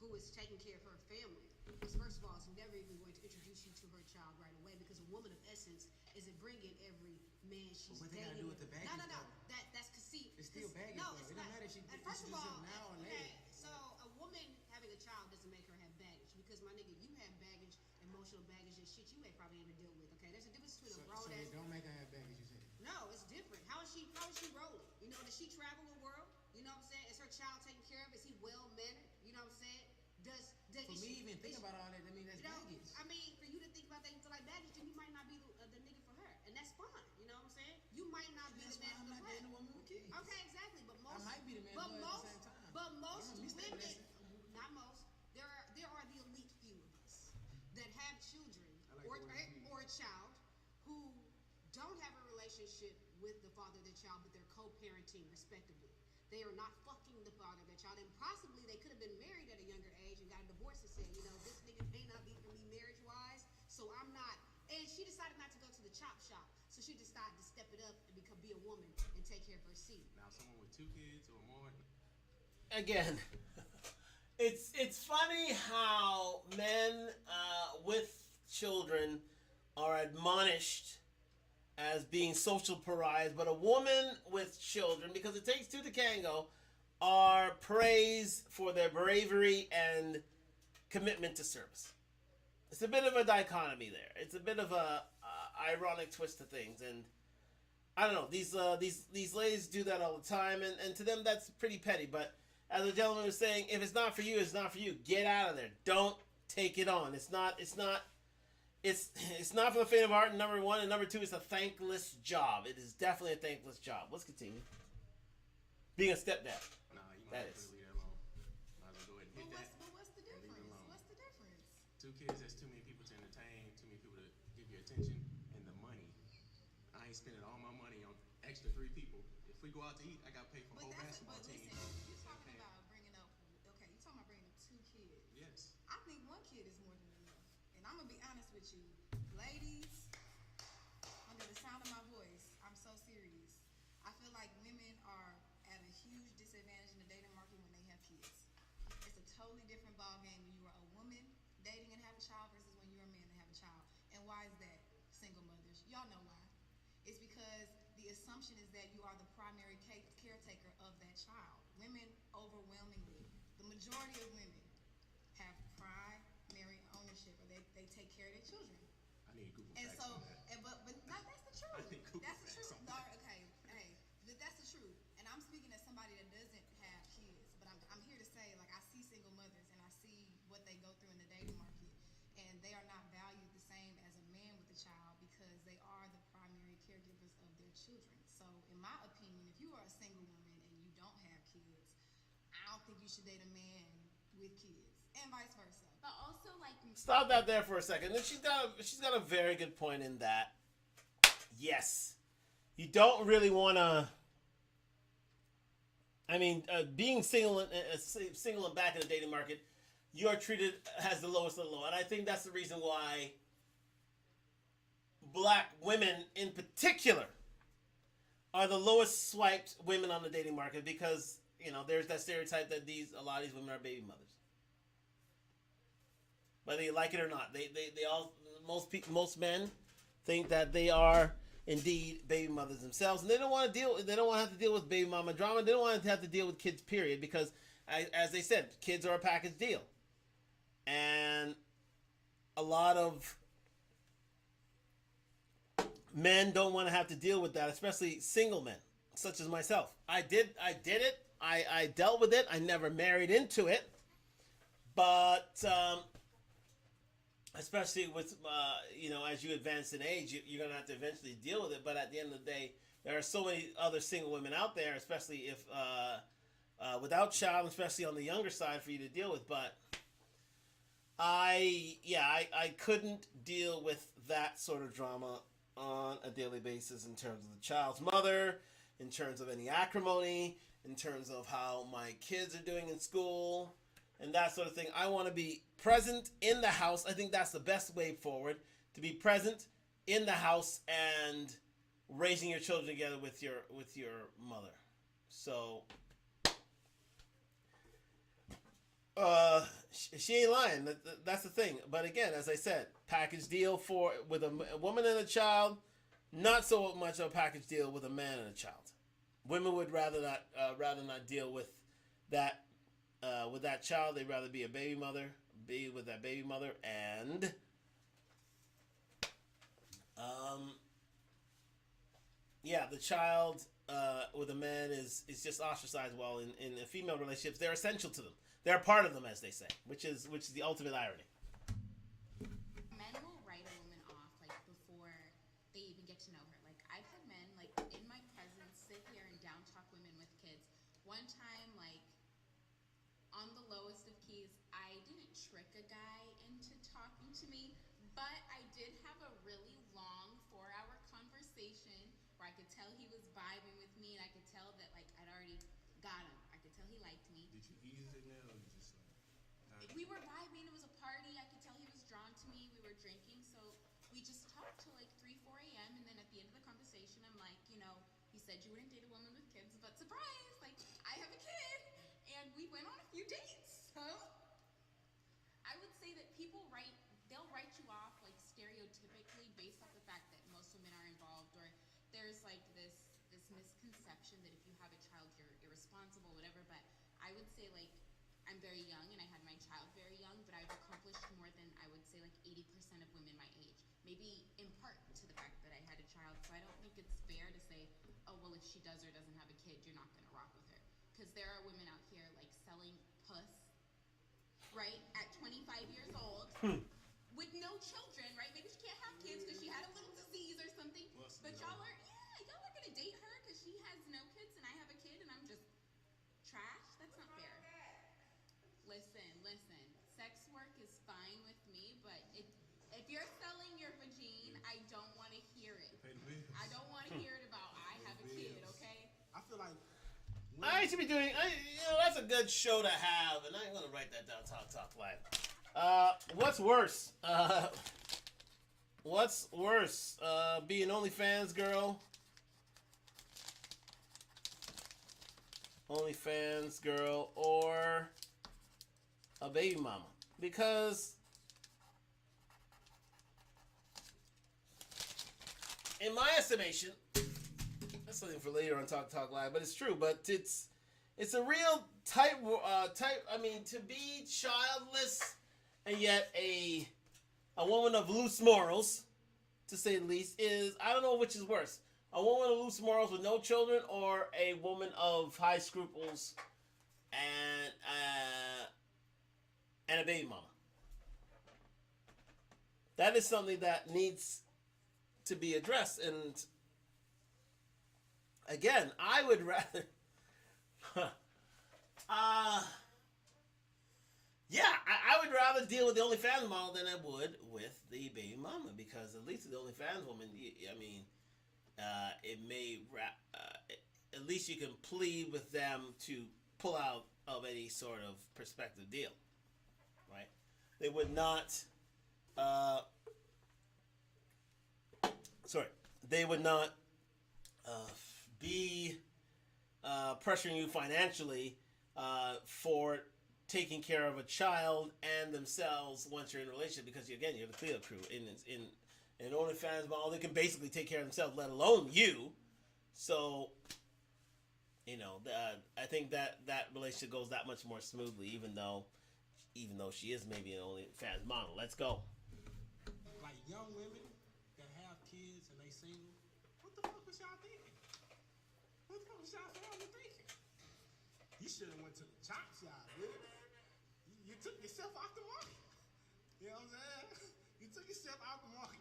S2: who is taking care of her family is, first of all, is never even going to introduce you to her child right away. Because a woman of essence isn't bringing every man she's
S4: What they
S2: dating.
S4: gotta do with the baggage?
S2: No.
S4: though?
S2: That's because see,
S4: It's still baggage.
S2: No,
S4: though.
S2: it's
S4: It
S2: not.
S4: don't matter if she
S2: And first of all,
S4: now or
S2: okay,
S4: later.
S2: so a woman having a child doesn't make her have baggage. Because my nigga, you have baggage, emotional baggage, and shit you ain't probably even deal with. Okay, there's a difference between a grown
S4: So
S2: ass.
S4: it don't make her have baggage, you said.
S2: No, it's different. How is she rolling? You know, does she travel the world? You know what I'm saying? Is her child taken care of? Is he well mannered? You know what I'm saying?
S4: For me, even think about all that, I mean, that's
S2: you know,
S4: baggage.
S2: I mean, for you to think about that into like baggage, then you might not be the nigga for her, and that's fine. You know what I'm saying? You might not be
S4: That's
S2: the
S4: why
S2: man
S4: I'm
S2: for
S4: not
S2: her.
S4: dating a woman with kids.
S2: Okay, exactly. But most,
S4: I might be the man
S2: but
S4: for her
S2: most,
S4: at the same time.
S2: but most
S4: I'm gonna miss that
S2: women,
S4: blessing.
S2: not most. There are the elite few of us that have children
S4: I like the word few.
S2: or a child who don't have a relationship with the father of their child, but they're co-parenting respectively. They are not fucking the father of their child, and possibly they could have been married at a younger age and got a divorce and said, you know, this nigga may not be for me marriage-wise, so I'm not. And she decided not to go to the chop shop, so she decided to step it up and be a woman and take care of her seed.
S7: Now, someone with 2 kids or more.
S1: Again, it's funny how men with children are admonished as being social pariahs, but a woman with children, because it takes two to tango, are praised for their bravery and commitment to service. It's a bit of a dichotomy there. It's a bit of a ironic twist to things, and I don't know. These ladies do that all the time, and to them that's pretty petty. But as the gentleman was saying, if it's not for you, it's not for you. Get out of there. Don't take it on. It's not for the faint of heart, number one. And number two, it's a thankless job. It is definitely a thankless job. Let's continue. Being a stepdad.
S7: Nah, you
S1: That
S7: might
S1: is.
S7: as well leave that alone. Might as well go ahead and hit that.
S6: But what's the
S7: and leave it
S6: difference?
S7: alone.
S6: What's the difference?
S7: 2 kids, that's too many people to entertain, too many people to give you attention, and the money. I ain't spending all my money on extra 3 people. If we go out to eat, I gotta pay for a whole basketball team.
S6: Listen, you're talking about bringing up. Okay, you're talking about bringing up 2 kids.
S7: Yes.
S6: I think 1 kid is more than enough. And I'm gonna be honest with you, ladies, under the sound of my voice, I'm so serious. I feel like women are at a huge disadvantage in the dating market when they have kids. It's a totally different ballgame when you are a woman dating and have a child versus when you're a man and have a child. And why is that? Single mothers. Y'all know why. It's because the assumption is that you are the primary caretaker of that child. Women overwhelmingly, the majority of women have primary ownership, or they take care of their children.
S7: I need Google
S6: And
S7: facts
S6: so,
S7: on that.
S6: but no, that's the truth.
S7: I think Google
S6: That's the
S7: facts
S6: truth.
S7: on
S6: No,
S7: that.
S6: okay, hey, but that's the truth. And I'm speaking as somebody that doesn't have kids, but I'm here to say, like, I see single mothers and I see what they go through in the dating market, and they are not valued the same as a man with a child because they are the primary caregivers of their children. So, in my opinion, if you are a single woman and you don't have kids, I don't think you should date a man with kids, and vice versa.
S5: But also, like,
S1: Stop that there for a second. And she's got a very good point in that. Yes, you don't really want to. I mean, being single and back in the dating market, you are treated as the lowest of the low, and I think that's the reason why black women in particular are the lowest swiped women on the dating market because, there's that stereotype that a lot of these women are baby mothers. Whether you like it or not, they all, most men think that they are indeed baby mothers themselves, and they don't want to have to deal with baby mama drama. They don't want to have to deal with kids, period, because as they said, kids are a package deal. And a lot of men don't want to have to deal with that, especially single men, such as myself. I did it. I dealt with it. I never married into it. But especially with, as you advance in age, you're going to have to eventually deal with it. But at the end of the day, there are so many other single women out there, especially if without child, especially on the younger side, for you to deal with. But I couldn't deal with that sort of drama on a daily basis in terms of the child's mother, in terms of any acrimony, in terms of how my kids are doing in school, and that sort of thing. I want to be present in the house. I think that's the best way forward, to be present in the house and raising your children together with your mother. So she ain't lying. That's the thing. But again, as I said, package deal with a woman and a child, not so much a package deal with a man and a child. Women would rather not deal with that child. They'd rather be with that baby mother, and the child with a man is just ostracized. Well, in female relationships, they're essential to them. They're a part of them, as they say, which is the ultimate irony.
S5: Men will write a woman off before they even get to know her. I've had men in my presence sit here and down talk women with kids. One time, on the lowest of keys, I didn't trick a guy into talking to me, but I did have a really long 4-hour conversation where I could tell he was vibing with me, and I could tell that I'd already got him. I could tell he liked me.
S7: Did you ease it now, or you just
S5: We were vibing. It was a party. I could tell he was drawn to me. We were drinking, so we just talked till 3, 4 a.m. And then at the end of the conversation, I'm like, you said you wouldn't date a woman with kids, but surprise, I have a kid, and we went on a few dates. So I would say that they'll write you off stereotypically based off the fact that most women are involved, or there's this misconception that if you have a child, you're irresponsible, whatever. But I would say I'm very young, and I had my child very young, but I've accomplished more than, I would say, 80% of women my age. Maybe in part to the fact that I had a child, so I don't think it's fair to say, oh, well, if she does or doesn't have a kid, you're not going to rock with her. Because there are women out here, selling puss, right, at 25 years old, with no children, right? Maybe she can't have kids because she had a little disease or something, but y'all are going to date her because she has no kids and I have a kid and I'm just trash? That's not fair. Listen. Sex work is fine with me, but if you're selling your vagine, I don't want to hear it.
S7: pay the bills?
S5: I don't want to hear it about I have a kid, okay?
S4: I feel like
S1: I should be doing. That's a good show to have, and I'm gonna write that down. Talk live. What's worse? What's worse? Being OnlyFans girl. OnlyFans girl, or a baby mama? Because in my estimation, that's something for later on Talk Live, but it's true. But it's a real type. I mean, to be childless and yet a woman of loose morals, to say the least, is, I don't know which is worse. A woman of loose morals with no children, or a woman of high scruples and a baby mama. That is something that needs to be addressed. And again, I would rather I would rather deal with the OnlyFans model than I would with the baby mama, because at least the OnlyFans woman, it may at least you can plead with them to pull out of any sort of prospective deal, right? They would not sorry, they would not be pressuring you financially for taking care of a child and themselves once you're in a relationship, because you're the Cleo crew in OnlyFans model, they can basically take care of themselves, let alone you. So, I think that relationship goes that much more smoothly, even though she is maybe an OnlyFans model. Let's go.
S4: Like young women that have kids and they single, what the fuck was y'all thinking? What the fuck was y'all family thinking? You should have went to the chop shop, dude. You took yourself out the market. You know what I'm saying? You took yourself out the market.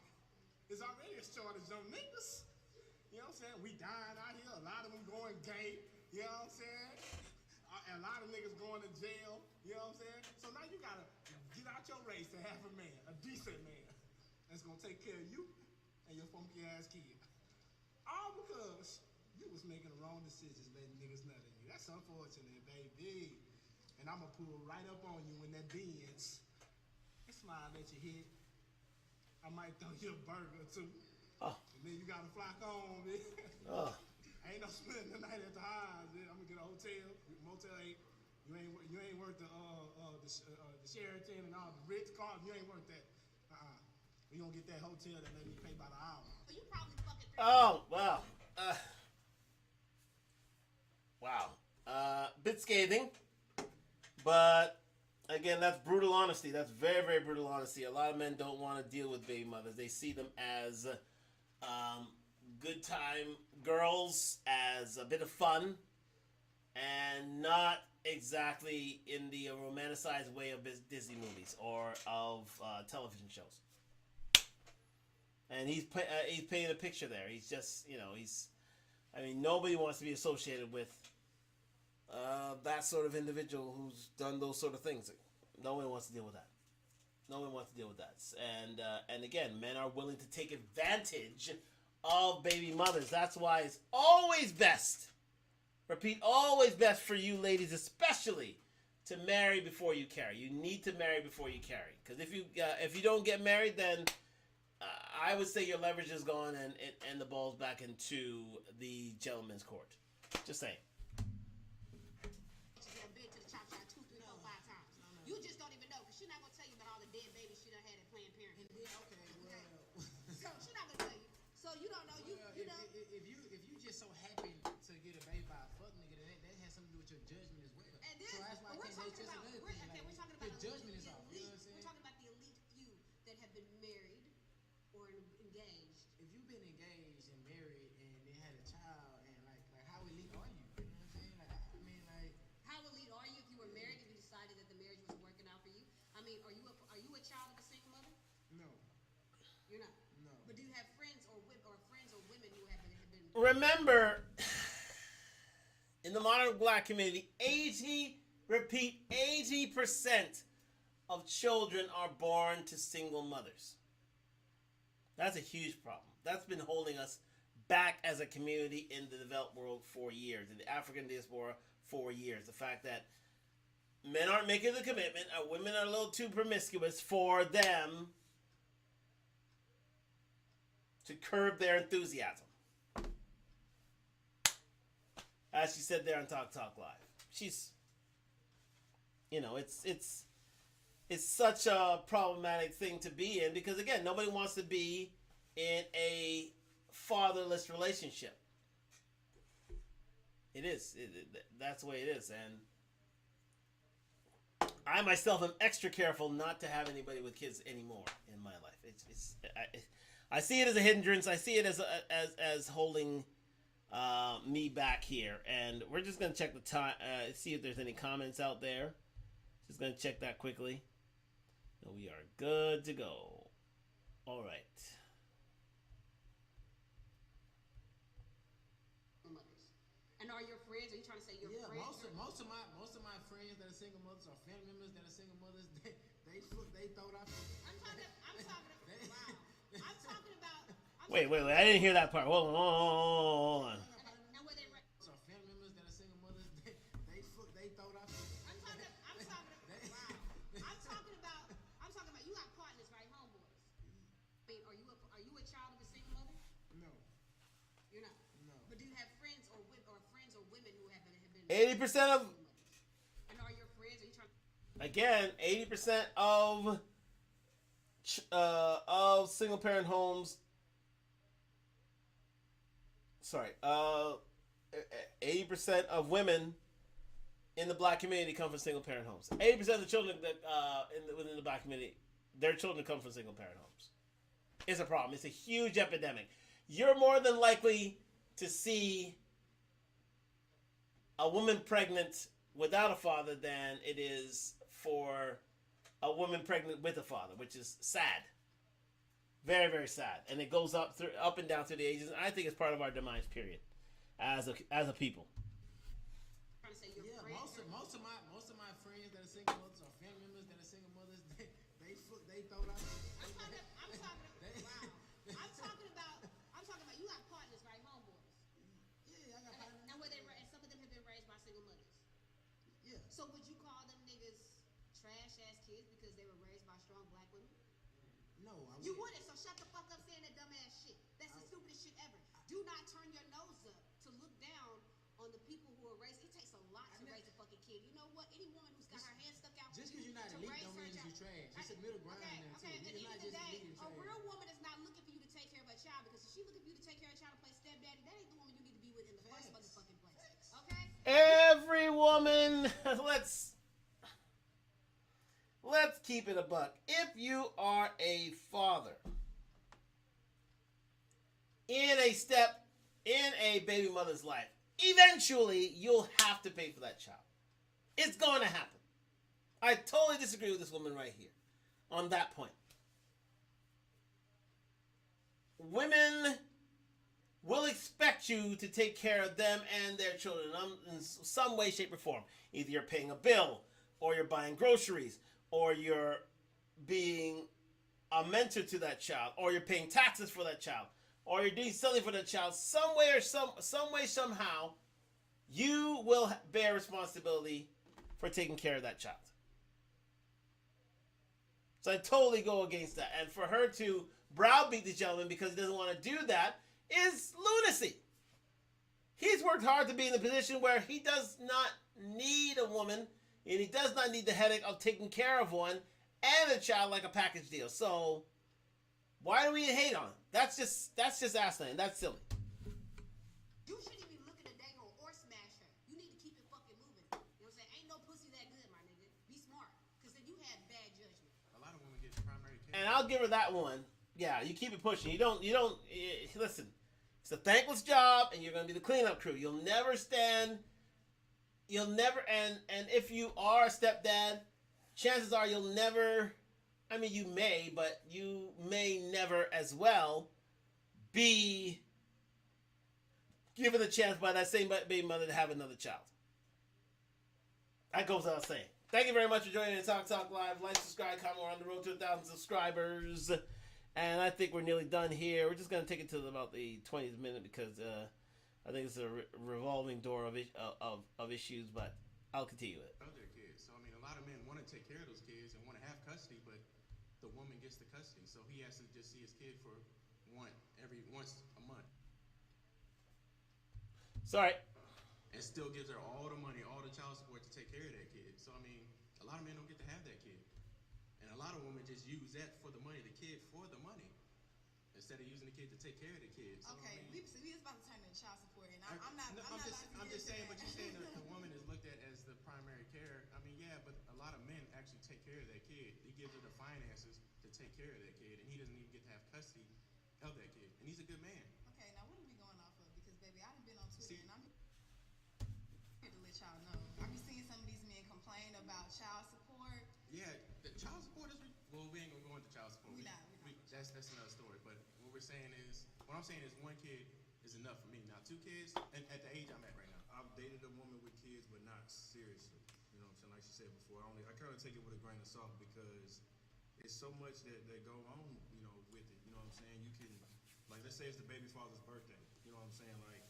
S4: There's already a shortage of niggas. You know what I'm saying? We dying out here. A lot of them going gay. You know what I'm saying? A lot of niggas going to jail. You know what I'm saying? So now you gotta get out your race to have a man, a decent man, that's gonna take care of you and your funky ass kid. All because you was making the wrong decisions, letting niggas nut in you. That's unfortunate, baby. And I'm gonna pull right up on you when that Benz. And smile at your head. I might throw you a burger or two.
S1: Oh.
S4: And then you gotta fly home, man.
S1: Oh.
S4: Ain't no spending the night at the highs, man. I'm gonna get a hotel, Motel 8. You ain't worth the Sheraton and all the Ritz cars. You ain't worth that. We gonna get that hotel that let me pay by the hour.
S2: Well, you probably fucking.
S1: Oh, wow. Wow. Bit scathing. But, again, that's brutal honesty. That's very, very brutal honesty. A lot of men don't want to deal with baby mothers. They see them as good time girls, as a bit of fun, and not exactly in the romanticized way of Disney movies or of television shows. And he's painting a picture there. He's just, nobody wants to be associated with that sort of individual who's done those sort of things. No one wants to deal with that. No one wants to deal with that. And again, men are willing to take advantage of baby mothers. That's why it's always best, repeat, always best for you ladies especially, to marry before you carry. You need to marry before you carry. Because if you don't get married, then I would say your leverage is gone and the ball's back into the gentleman's court. Just saying.
S2: She's been to the chop shop 2, 3, 4, 5 times. You just don't even know, because she's not gonna tell you about all the dead babies she done had at Planned Parenthood.
S4: Okay, well.
S2: So she's not gonna tell you. So you don't know. You know.
S4: If you just so happen to get a baby by a fuck nigga, that has something to do with your judgment as well.
S2: And then,
S4: So that's why I
S2: we're
S4: think
S2: talking
S4: that's just
S2: about,
S4: another
S2: we're,
S4: thing.
S2: okay,
S4: Like,
S2: we're talking about
S4: your judgment is off. You know what I'm saying?
S2: We're talking about the elite few that have been married or engaged.
S4: If you've been engaged and married and then had a child, and like how elite are you? You know what I'm saying?
S2: How elite are you if you were married and you decided that the marriage wasn't working out for you? I mean, are you a child of a single mother?
S4: No.
S2: You're not.
S4: No.
S2: But do you have friends or women who have been?
S1: Remember, in the modern black community, 80% of children are born to single mothers. That's a huge problem. That's been holding us back as a community in the developed world for years, in the African diaspora for years. The fact that men aren't making the commitment, women are a little too promiscuous for them to curb their enthusiasm. As she said there on Talk Live. She's, it's such a problematic thing to be in, because again, nobody wants to be in a fatherless relationship. It is. That's the way it is. And I myself am extra careful not to have anybody with kids anymore in my life. I see it as a hindrance. I see it as holding me back here. And we're just going to check the time, see if there's any comments out there. Just going to check that quickly. And we are good to go. All right.
S2: And are your friends? Are you trying to say your friends?
S4: Most of my friends that are single mothers or family members that are single mothers, they throw it out.
S2: I'm talking about.
S1: Wait. I didn't hear that part. Hold on.
S2: And where they
S4: So family members that are single mothers, they throw it out.
S2: I'm talking about you got partners, right? Homeboys. I mean, are you a child of a single mother?
S4: No.
S2: You're not.
S4: No.
S2: But do you have friends or women who have been
S1: 80% of
S2: And are your friends? Are you trying?
S1: again 80% of single parent homes. Sorry, 80% of women in the black community come from single parent homes. 80% of the children that within the black community, their children come from single parent homes. It's a problem. It's a huge epidemic. You're more than likely to see a woman pregnant without a father than it is for a woman pregnant with a father, which is sad. Very, very sad. And it goes up and down through the ages. And I think it's part of our demise period as a people.
S2: Trying to say your
S4: Yeah,
S2: friends.
S4: most of my friends that are single mothers or family members that are single mothers, they throw out.
S2: I'm talking about you got partners, right? Homeboys.
S4: Yeah, I got partners.
S2: And some of them have been raised by single mothers.
S4: Yeah.
S2: So would you call them niggas trash ass kids because they were raised by strong black women?
S4: No, I
S2: You
S4: wouldn't.
S2: wouldn't, so shut the fuck up saying that dumb ass shit. That's the stupidest shit ever. Do not turn your nose up to look down on the people who are raised. It takes a lot to raise a fucking kid. You know what? Any woman who's got her hand stuck out
S4: Just because you're not
S2: to
S4: elite
S2: raise
S4: don't
S2: her
S4: mean
S2: child.
S4: you're trash. It's a middle ground
S2: Okay,
S4: in there
S2: okay.
S4: too.
S2: At the
S4: It's
S2: end
S4: not
S2: of the
S4: just
S2: day,
S4: elite and
S2: a
S4: trash.
S2: real woman is not looking for you to take care of her child because if she looking for you to take care of her child and play stepdaddy, that ain't the woman you need to be with in the first motherfucking place. Okay?
S1: Every woman, let's keep it a buck. If you are a father in a baby mother's life, eventually you'll have to pay for that child. It's going to happen. I totally disagree with this woman right here on that point. Women will expect you to take care of them and their children in some way, shape, or form. Either you're paying a bill, or you're buying groceries, or you're being a mentor to that child, or you're paying taxes for that child, or you're doing something for that child. Some way, somehow, you will bear responsibility for taking care of that child. So I totally go against that. And for her to browbeat this gentleman because he doesn't want to do that is lunacy. He's worked hard to be in a position where he does not need a woman, and he does not need the headache of taking care of one and a child like a package deal. So why do we hate on him? That's just asinine. That's silly.
S2: You shouldn't even look at a date hole or smash her. You need to keep it fucking moving. You know what I'm saying? Ain't no pussy that good, my nigga. Be smart. Because then you have bad judgment.
S7: A lot of women get primary care.
S1: And I'll give her that one. Yeah, you keep it pushing. You don't listen. It's a thankless job, and you're going to be the cleanup crew. You'll never, and if you are a stepdad, chances are you'll never, I mean, you may never as well be given the chance by that same baby mother to have another child. That goes without saying. Thank you very much for joining Talk Live. Like, subscribe, comment. We're on the road to 1,000 subscribers. And I think we're nearly done here. We're just going to take it to about the 20th minute because I think it's a revolving door of issues, but I'll continue it.
S7: Of their kids. So, I mean, a lot of men want to take care of those kids and want to have custody, but the woman gets the custody. So he has to just see his kid for once a month.
S1: Sorry.
S7: And still gives her all the money, all the child support to take care of that kid. So, I mean, a lot of men don't get to have that kid. And a lot of women just use that for the money, the kid for the money, instead of using the kid to take care of the kid. So,
S6: Okay,
S7: I mean,
S6: we was about to turn into child support, and I'm not.
S7: No, I'm just saying, but you're saying that the woman is looked at as the primary care. I mean, yeah, but a lot of men actually take care of that kid. He gives her the finances to take care of that kid, and he doesn't even get to have custody of that kid. And he's a good man.
S6: Okay, now what are we going off of? Because baby, I done been on Twitter,
S7: See-
S6: and I'm here to let y'all know. I be seeing some of these men complain about child support.
S7: Yeah, the child support is. Well, we ain't gonna go into child support.
S6: We not.
S7: That's another story. But what I'm saying is one kid is enough for me. Now 2 kids, and at the age I'm at right now.
S8: I've dated a woman with kids, but not seriously. You know what I'm saying? Like she said before, I kind of take it with a grain of salt because it's so much that go on, you know, with it. You know what I'm saying? You can, like, let's say it's the baby father's birthday. You know what I'm saying? Like,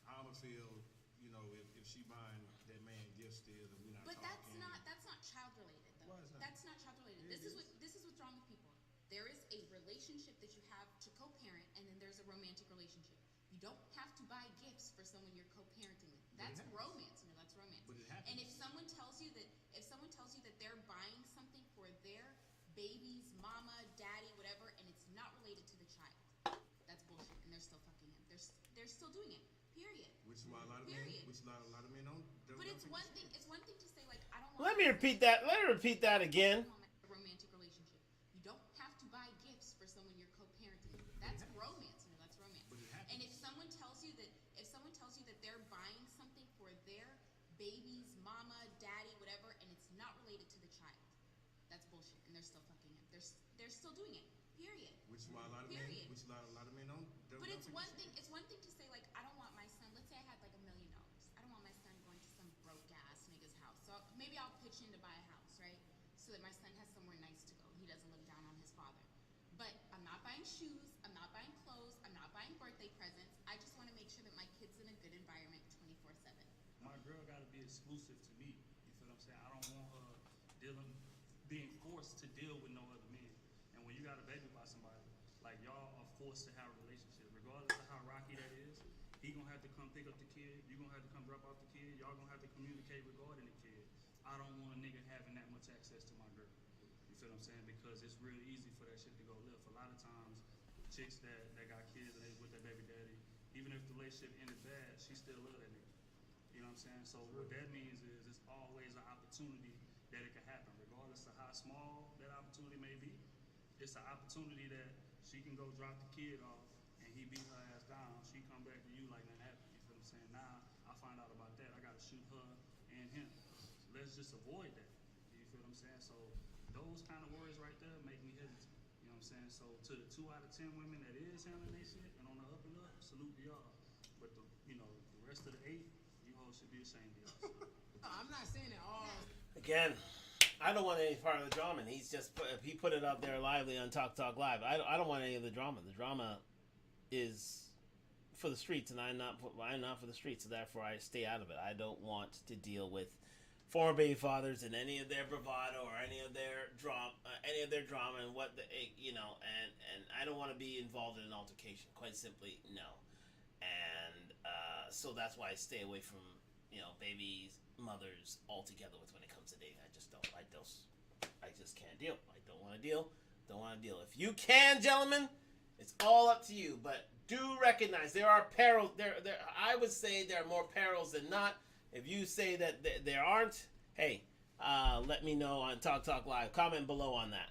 S8: I'ma feel, you know, if she buying that man gifts still, and we not
S5: But
S8: talking.
S5: that's not child related though.
S8: Why is that?
S5: That's not child related.
S8: Yeah,
S5: This
S8: it
S5: is what's wrong with people. There is a relationship that you have to co-parent, and then there's a romantic relationship. You don't have to buy gifts for someone you're co-parenting with. That's romance. No, that's romance.
S8: But it happens.
S5: And if someone tells you that they're buying something for their baby's mama, daddy, whatever, and it's not related to the child, that's bullshit. And they're still fucking him. They're still doing it. Period.
S8: Which is why a lot of
S5: Period.
S8: men, don't.
S5: But it's
S8: think
S5: one
S8: it's-
S5: thing. It's one thing to say like, I don't want.
S1: Let me repeat that. Let me repeat that again.
S5: A romantic relationship. You don't have to buy gifts for someone you're co-parenting with. That's romance. No, that's romance.
S8: But it happens.
S5: And if someone tells you that they're buying something for their baby's mama, daddy, whatever, and it's not related to the child, that's bullshit. And they're still fucking him. They're still doing it. Period.
S8: Which is why a lot of
S5: Period.
S8: men, don't.
S5: But
S8: don't
S5: it's
S8: think
S5: one thing. It's one thing to say like, I don't want my son. Let's say I had like $1 million. I don't want my son going to some broke ass nigga's house. So maybe I'll pitch in to buy a house, right? So that my son has somewhere nice to go. He doesn't look down on his father. But I'm not buying shoes. I'm not buying clothes. I'm not buying birthday presents. I just want to make sure that my kid's in a good environment 24/7.
S3: My girl got to be exclusive to me. You feel what I'm saying? I don't want her being forced to deal with no other men. And when you got a baby by somebody, like y'all are forced to have a relationship, regardless of how rocky that is. He gonna have to come pick up the kid. You gonna have to come drop off the kid. Y'all gonna have to communicate regarding the kid. I don't want a nigga having that much access to my girl. You feel what I'm saying? Because it's real easy for that shit to go left. A lot of times, chicks that got kids and they with their baby daddy, even if the relationship ended bad, she still love that nigga. You know what I'm saying? So what that means is it's always an opportunity that it can happen, regardless of how small that opportunity may be. It's an opportunity that she can go drop the kid off and he beat her ass down. She come back to you like nothing happened. You feel what I'm saying? Now I find out about that. I gotta shoot her and him. So let's just avoid that. You feel what I'm saying? So those kind of words right there make me hesitant. You know what I'm saying? So to the 2 out of 10 women that is handling their shit and on the up and up, salute to y'all. But the rest of the 8, you hoes should be ashamed of yourself.
S4: I'm not saying that all.
S1: Again, I don't want any part of the drama. And he put it out there lively on Talk Live. I don't want any of the drama. The drama is for the streets, and I'm not for the streets, so therefore I stay out of it. I don't want to deal with former baby fathers and any of their bravado or any of their drama, and what and I don't want to be involved in an altercation. Quite simply, no. And so that's why I stay away from babies, mothers altogether with when it comes to dating. I just can't deal. I don't want to deal. Don't want to deal. If you can, gentlemen, it's all up to you. But do recognize there are perils. There. I would say there are more perils than not. If you say that there aren't, hey, let me know on Talk Live. Comment below on that.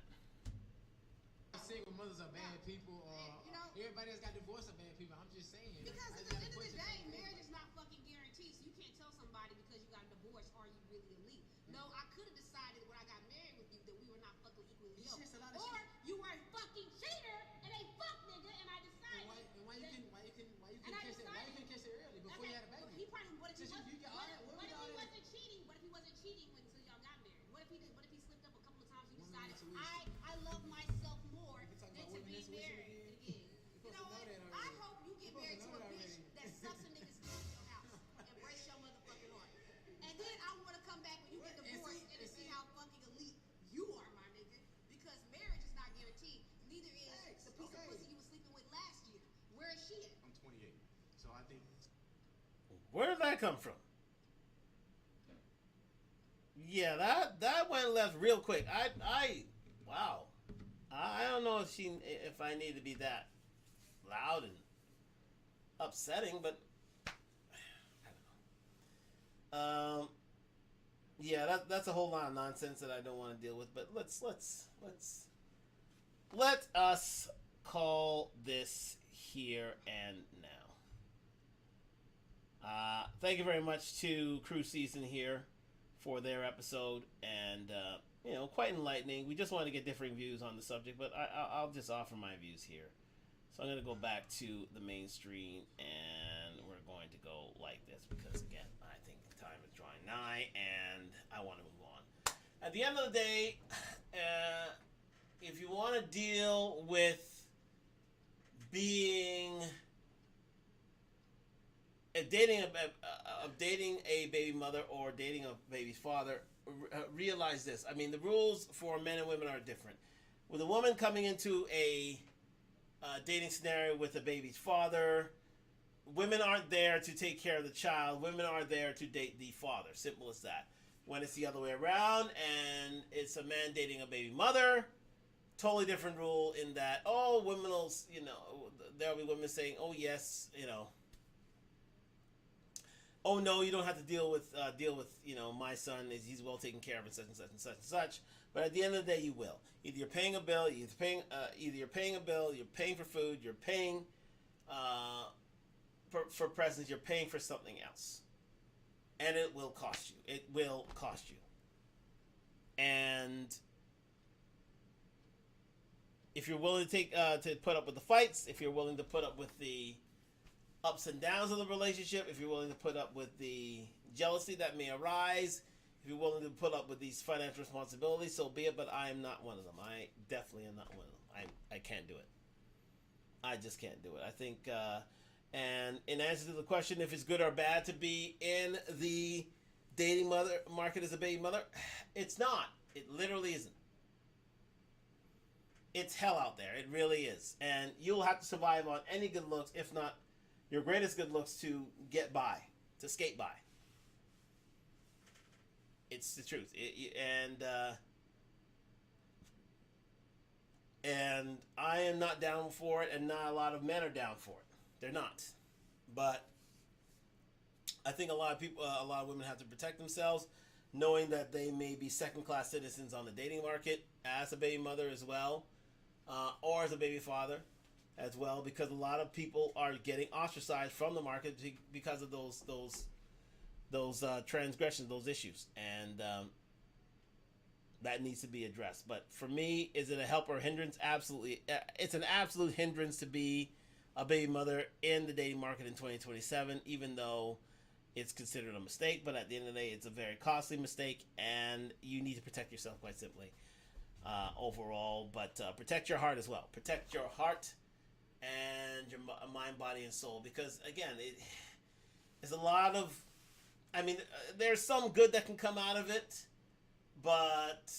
S4: Single mothers are bad people, or everybody that's got divorced are bad people. I'm just saying.
S2: Because at the end of the day, marriage is not fucking guaranteed. So you can't tell somebody because you got divorced, are you really elite? No, I could have decided when I got married with you that we were not fucking equally
S4: It's
S2: yoked.
S4: just a lot of
S2: Or
S4: shit.
S2: you were a fucking cheater and a fuck nigga, and I decided.
S4: And why you
S2: And I
S4: can catch it early before you had a baby?
S2: He probably. What if he
S4: Since
S2: wasn't?
S4: you got all that-
S2: What if
S4: all
S2: he
S4: that-
S2: wasn't cheating? What if he wasn't cheating until y'all got married? What if he did? What if he slipped up a couple of times? You
S4: Women
S2: decided
S4: intuition.
S2: I love myself more
S4: We can talk
S2: than
S4: about
S2: to
S4: women
S2: be
S4: intuition
S2: married
S4: again.
S2: again.
S4: We
S2: You
S4: supposed
S2: know
S4: to know
S2: what?
S4: that
S2: I
S4: already.
S2: hope you get
S4: We
S2: married to
S4: supposed
S2: a
S4: to know
S2: bitch
S4: that
S2: that sucks a nigga's dick in your house and breaks your motherfucking heart. And then I want to come back when you get
S4: And
S2: divorced
S4: see-
S2: and
S4: and
S2: see
S4: see-
S2: how fucking elite you are, my nigga. Because marriage is not guaranteed. Neither is
S4: Facts.
S2: the piece of
S4: Okay.
S2: pussy you was sleeping with last year. Where is she at?
S8: I'm 28, so I think
S1: Where did that come from? Yeah, that went left real quick. Wow. I don't know if I need to be that loud and upsetting, but I don't know. Yeah, that's a whole lot of nonsense that I don't want to deal with. But let us call this here and now. Thank you very much to Crew Season here for their episode, and quite enlightening. We just wanted to get differing views on the subject, but I'll just offer my views here. So I'm going to go back to the mainstream, and we're going to go like this because, again, I think time is drawing nigh, and I want to move on. At the end of the day, if you want to deal with being dating a baby mother or dating a baby's father, realize this. I mean, the rules for men and women are different. With a woman coming into a dating scenario with a baby's father. Women aren't there to take care of the child. Women are there to date the father. Simple as that. When it's the other way around and it's a man dating a baby mother, totally different rule in that, oh, women will, there'll be women saying, oh, yes, oh, no, you don't have to deal with, my son, he's well taken care of and such and such and such and such. But at the end of the day, you will. Either you're paying a bill, you're paying for food, you're paying for presents, you're paying for something else. And it will cost you. It will cost you. And if you're willing to to put up with the fights, if you're willing to put up with the ups and downs of the relationship, if you're willing to put up with the jealousy that may arise, if you're willing to put up with these financial responsibilities, so be it. But I am not one of them. I definitely am not one of them. I can't do it. I just can't do it. I think, and in answer to the question, if it's good or bad to be in the dating market as a baby mother, it's not. It literally isn't. It's hell out there. It really is. And you'll have to survive on any good looks, if not your greatest good looks, to get by, to skate by. It's the truth. And I am not down for it, and not a lot of men are down for it. They're not. But I think a lot of women have to protect themselves, knowing that they may be second-class citizens on the dating market as a baby mother as well, or as a baby father as well, because a lot of people are getting ostracized from the market because of those transgressions, those issues, and that needs to be addressed. But for me, is it a help or a hindrance? Absolutely. It's an absolute hindrance to be a baby mother in the dating market in 2027, even though it's considered a mistake. But at the end of the day, it's a very costly mistake, and you need to protect yourself quite simply overall. But protect your heart as well. Protect your heart and your mind, body, and soul. Because, again, it's a lot of... there's some good that can come out of it, but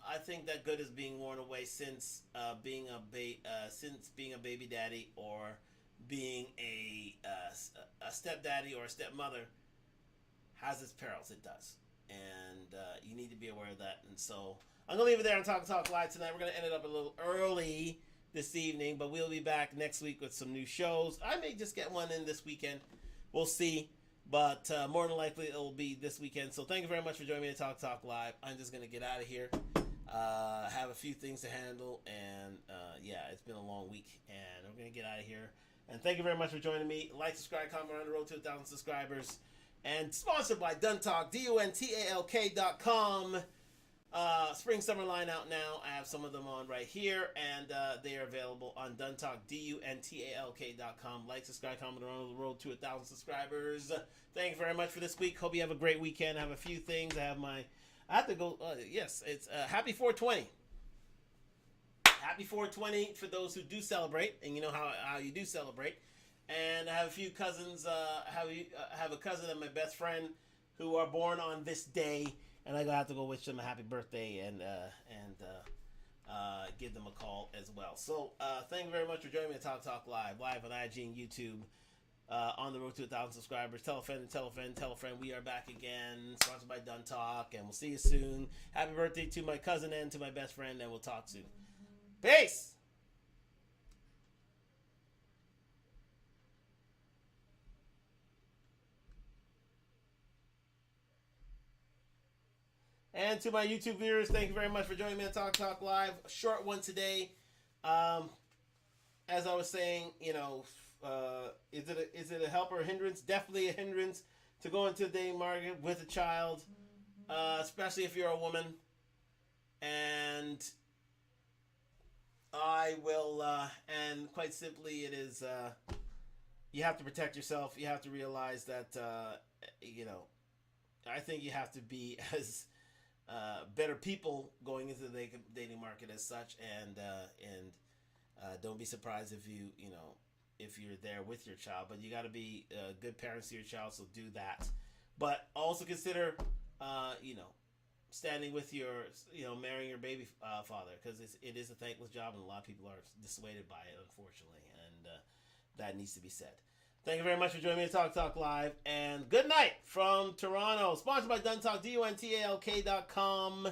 S1: I think that good is being worn away since being a baby daddy or being a stepdaddy or a stepmother has its perils. It does, and you need to be aware of that. And so I'm gonna leave it there on Talk Live tonight. We're gonna end it up a little early this evening, but we'll be back next week with some new shows. I may just get one in this weekend. We'll see. But more than likely, it will be this weekend. So thank you very much for joining me at Talk Live. I'm just going to get out of here. Have a few things to handle. And, it's been a long week. And we're going to get out of here. And thank you very much for joining me. Like, subscribe, comment. We're on the road to 1,000 subscribers. And sponsored by Duntalk, DUNTALK.com. Spring Summer line out now. I have some of them on right here, and they are available on Duntalk, DUNTALK.com. Like, subscribe, comment. We're on the road to 1,000 subscribers. Thank you very much for this week. Hope you have a great weekend. I have a few things. I have to go. Yes, it's happy 420. Happy 420 for those who do celebrate, and you know how you do celebrate. And I have a few cousins. Have a cousin and my best friend who are born on this day. And I have to go wish them a happy birthday and give them a call as well. So thank you very much for joining me at Talk Live on IG and YouTube. On the road to 1,000 subscribers. Tell a friend. We are back again, sponsored by Duntalk, and we'll see you soon. Happy birthday to my cousin and to my best friend, and we'll talk soon. Peace! And to my YouTube viewers, thank you very much for joining me on Talk Live. A short one today. As I was saying, is it a help or a hindrance? Definitely a hindrance to go into the dating market with a child, especially if you're a woman. And I will, and quite simply, it is, you have to protect yourself. You have to realize that, I think you have to be as better people going into the dating market as such, and don't be surprised if if you're there with your child. But you got to be good parents to your child, so do that. But also consider, standing with your, marrying your your baby father, because it is a thankless job, and a lot of people are dissuaded by it, unfortunately, and that needs to be said. Thank you very much for joining me at Talk Live, and good night from Toronto. Sponsored by Duntalk, DUNTALK.com.